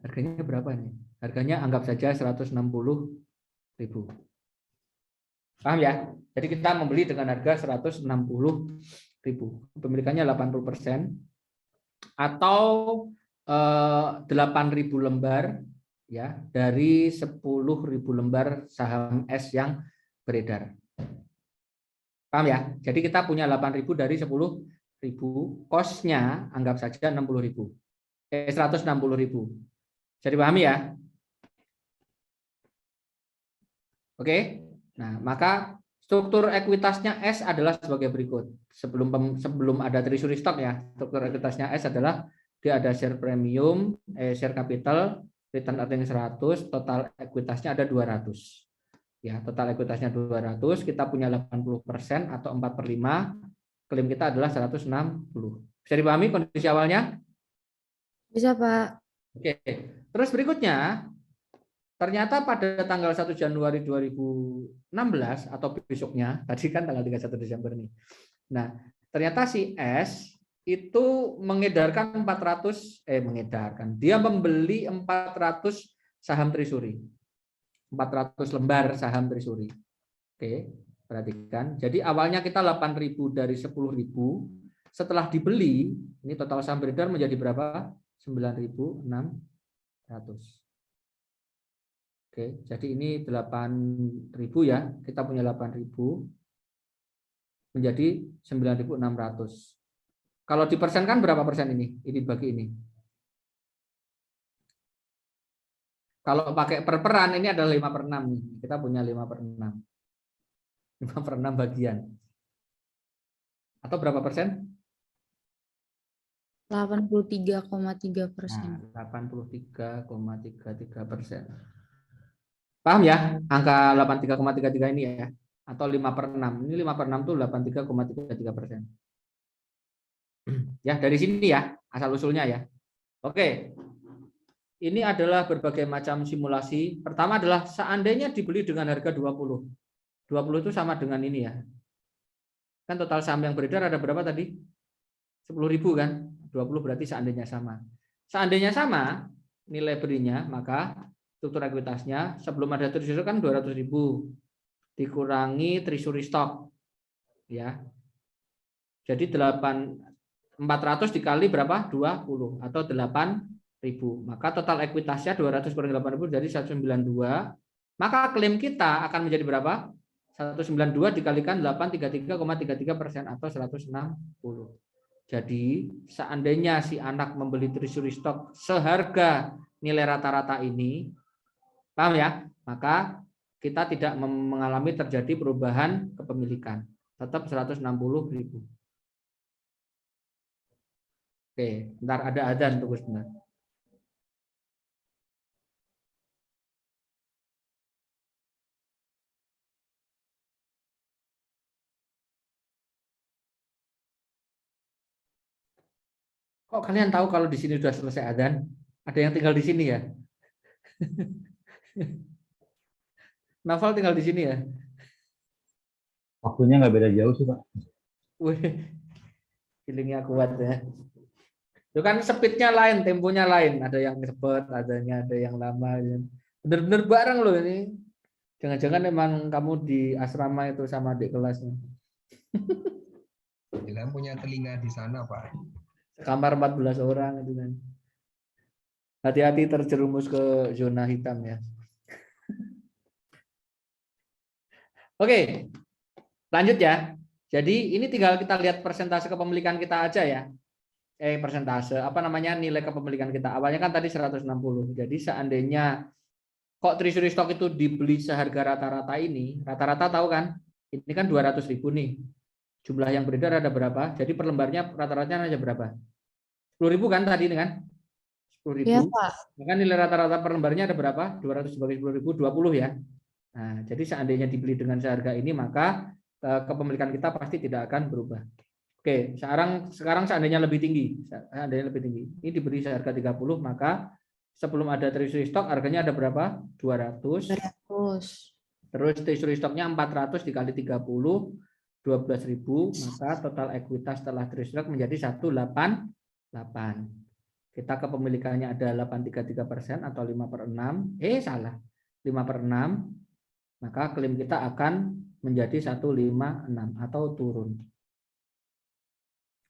Speaker 1: harganya berapa nih? Harganya anggap saja 160.000. Paham ya? Jadi kita membeli dengan harga 160.000. Pemilikannya 80% atau 8.000 lembar ya dari 10.000 lembar saham S yang beredar. Paham ya? Jadi kita punya 8.000 dari 10.000, kosnya anggap saja 160.000. 160.000. Jadi pahami ya? Oke. Nah, maka struktur ekuitasnya S adalah sebagai berikut. Sebelum ada treasury stock ya, struktur ekuitasnya S adalah dia ada share premium, share capital, return earning 100, total ekuitasnya ada 200. Ya, total ekuitasnya 200, kita punya 80% atau 4/5, klaim kita adalah 160. Bisa dipahami kondisi awalnya?
Speaker 3: Bisa, Pak.
Speaker 1: Oke. Terus berikutnya, ternyata pada tanggal 1 Januari 2016 atau besoknya, tadi kan tanggal 31 Desember nih. Nah, ternyata si S itu dia membeli 400 saham treasury. 400 lembar saham treasury. Oke, perhatikan. Jadi awalnya kita 8.000 dari 10.000, setelah dibeli, ini total saham beredar menjadi berapa? 9.600. Oke, jadi ini 8.000 ya. Kita punya 8.000 menjadi 9.600. Kalau dipersenkan berapa persen ini? Ini bagi ini. Kalau pakai perperan ini adalah 5/6 nih. Kita punya 5/6. 5/6 bagian. Atau berapa persen?
Speaker 3: 83,3%.
Speaker 1: Nah, 83,33%. Paham ya angka 83,33 ini ya? Atau 5/6. Ini 5/6 itu 83,33%. Ya, dari sini ya, asal usulnya ya. Oke. Ini adalah berbagai macam simulasi. Pertama adalah seandainya dibeli dengan harga 20. 20 itu sama dengan ini ya. Kan total saham yang beredar ada berapa tadi? 10.000 kan? 20 berarti seandainya sama. Seandainya sama nilai belinya, maka struktur ekuitasnya sebelum ada treasury kan 200.000 dikurangi treasury stock. Ya. Jadi 400 dikali berapa? 20 atau 8.000. Maka total ekuitasnya 200 kurang 8.000 jadi 192. Maka klaim kita akan menjadi berapa? 192 dikalikan 833,33% atau 160. Jadi seandainya si anak membeli treasury stock seharga nilai rata-rata ini, paham ya? Maka kita tidak mengalami terjadi perubahan kepemilikan. Tetap 160.000. Oke, ntar ada adzan tunggu sebentar. Kok kalian tahu kalau di sini sudah selesai adzan? Ada yang tinggal di sini ya? Novel tinggal di sini ya?
Speaker 2: Waktunya nggak beda jauh sih, Pak.
Speaker 1: Wih, feelingnya kuat ya. Itu kan speednya lain, temponya lain. Ada yang cepet, ada yang lama. Bener-bener bareng loh ini. Jangan-jangan emang kamu di asrama itu sama adik kelasnya.
Speaker 4: Bilang punya telinga di sana, Pak.
Speaker 1: Kamar 14 orang itu kan. Hati-hati terjerumus ke zona hitam ya. Oke, lanjut ya. Jadi ini tinggal kita lihat persentase kepemilikan kita aja ya. Persentase apa namanya nilai kepemilikan kita. Awalnya kan tadi 160. Jadi seandainya kok treasury stock itu dibeli seharga rata-rata ini, rata-rata tahu kan? Ini kan 200.000 nih. Jumlah yang beredar ada berapa? Jadi per lembarnya rata-ratanya ada berapa? 10.000 kan tadi ini kan? 10.000.
Speaker 3: Iya, Pak.
Speaker 1: Maka nilai rata-rata per lembarnya ada berapa? 200 dibagi 10.000, 20 ya. Nah, jadi seandainya dibeli dengan seharga ini, maka kepemilikan kita pasti tidak akan berubah. Oke, sekarang seandainya lebih tinggi. Ini diberi seharga 30, maka sebelum ada treasury stock harganya ada berapa? 200.
Speaker 3: 200.
Speaker 1: Terus treasury stocknya 400 dikali 30, 12.000, maka total ekuitas setelah treasury stock menjadi 188. Kita kepemilikannya ada 833% atau 5/6. Salah. 5/6. Maka klaim kita akan menjadi 156 atau turun.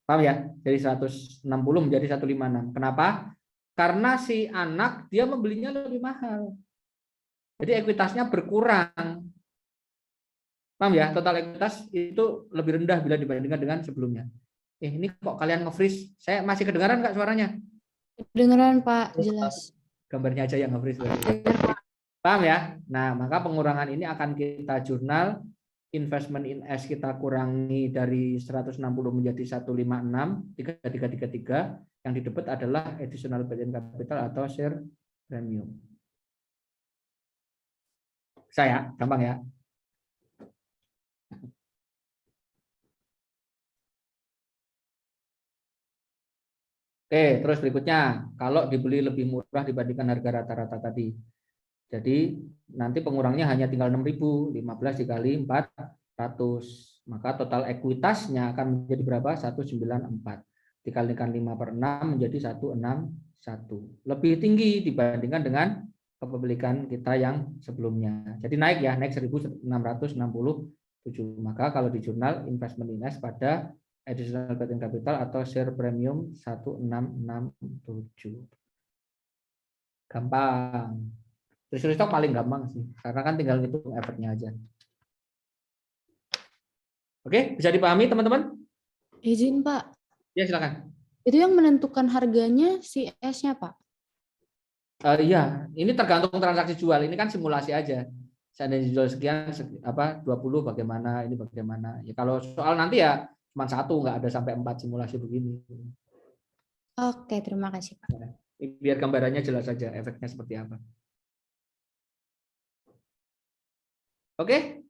Speaker 1: Paham ya? Dari 160 menjadi 156. Kenapa? Karena si anak dia membelinya lebih mahal. Jadi ekuitasnya berkurang. Paham ya? Total ekuitas itu lebih rendah bila dibandingkan dengan sebelumnya. Ini kok kalian nge-freeze? Saya masih kedengaran nggak suaranya?
Speaker 3: Kedengeran, Pak, jelas.
Speaker 1: Gambarnya aja yang nge-freeze. Paham ya? Nah, maka pengurangan ini akan kita jurnal. Investment in S kita kurangi dari 160 menjadi 156, 3333. Yang didapat adalah additional paid-in capital atau share premium. Saya gampang ya. Oke, terus berikutnya, kalau dibeli lebih murah dibandingkan harga rata-rata tadi. Jadi nanti pengurangnya hanya tinggal 6.000, 15 dikali 400. Maka total ekuitasnya akan menjadi berapa? 194. Dikalikan 5/6 menjadi 161. Lebih tinggi dibandingkan dengan kepemilikan kita yang sebelumnya. Jadi naik ya, naik 1.667. Maka kalau di jurnal investment in S pada additional paid-in capital atau share premium 1667. Gampang. Treasury stock paling gampang sih, karena kan tinggal ngitung efeknya aja. Oke, bisa dipahami teman-teman?
Speaker 3: Izin, Pak.
Speaker 1: Ya, silakan.
Speaker 3: Itu yang menentukan harganya si S-nya, Pak?
Speaker 1: Iya, ini tergantung transaksi jual. Ini kan simulasi aja. Seandainya jual sekian, 20 bagaimana, ini bagaimana. Ya kalau soal nanti ya cuma 1, nggak ada sampai 4 simulasi begini.
Speaker 3: Oke, terima kasih, Pak.
Speaker 1: Biar gambarannya jelas saja efeknya seperti apa. Oke,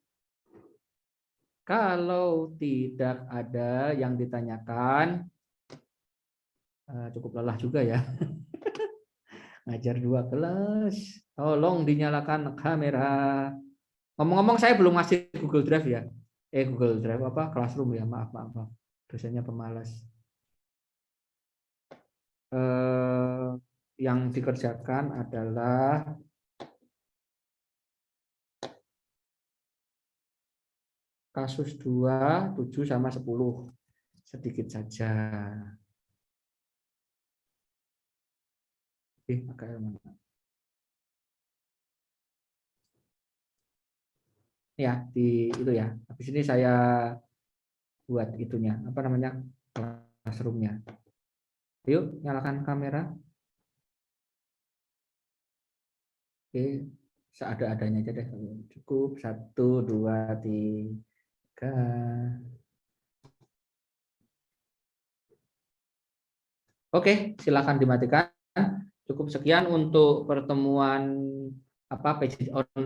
Speaker 1: kalau tidak ada yang ditanyakan, cukup lelah juga ya. Ngajar 2 kelas, tolong dinyalakan kamera. Ngomong-ngomong saya belum ngasih Google Drive ya. Google Drive apa? Classroom ya, maaf. Dosennya pemalas. Yang dikerjakan adalah kasus 2, 7 sama 10. Sedikit saja. AKL mana? Ya, di itu ya. Habis ini saya buat itunya, apa namanya? Classroom-nya. Yuk, nyalakan kamera. Oke, seada-adanya aja deh. Cukup 1, 2, 3. Oke, silakan dimatikan. Cukup sekian untuk pertemuan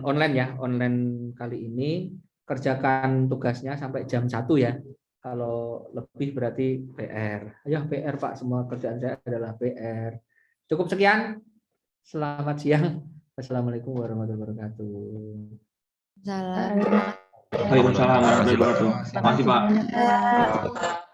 Speaker 1: online ya, online kali ini. Kerjakan tugasnya sampai jam 1 ya. Kalau lebih berarti PR. Ayo PR Pak, semua kerjaan saya adalah PR. Cukup sekian. Selamat siang. Wassalamualaikum warahmatullahi wabarakatuh.
Speaker 3: Salam.
Speaker 7: Waalaikumsalam warahmatullahi wabarakatuh.
Speaker 4: Terima kasih,
Speaker 7: Terima kasih, Pak.
Speaker 3: Terima kasih.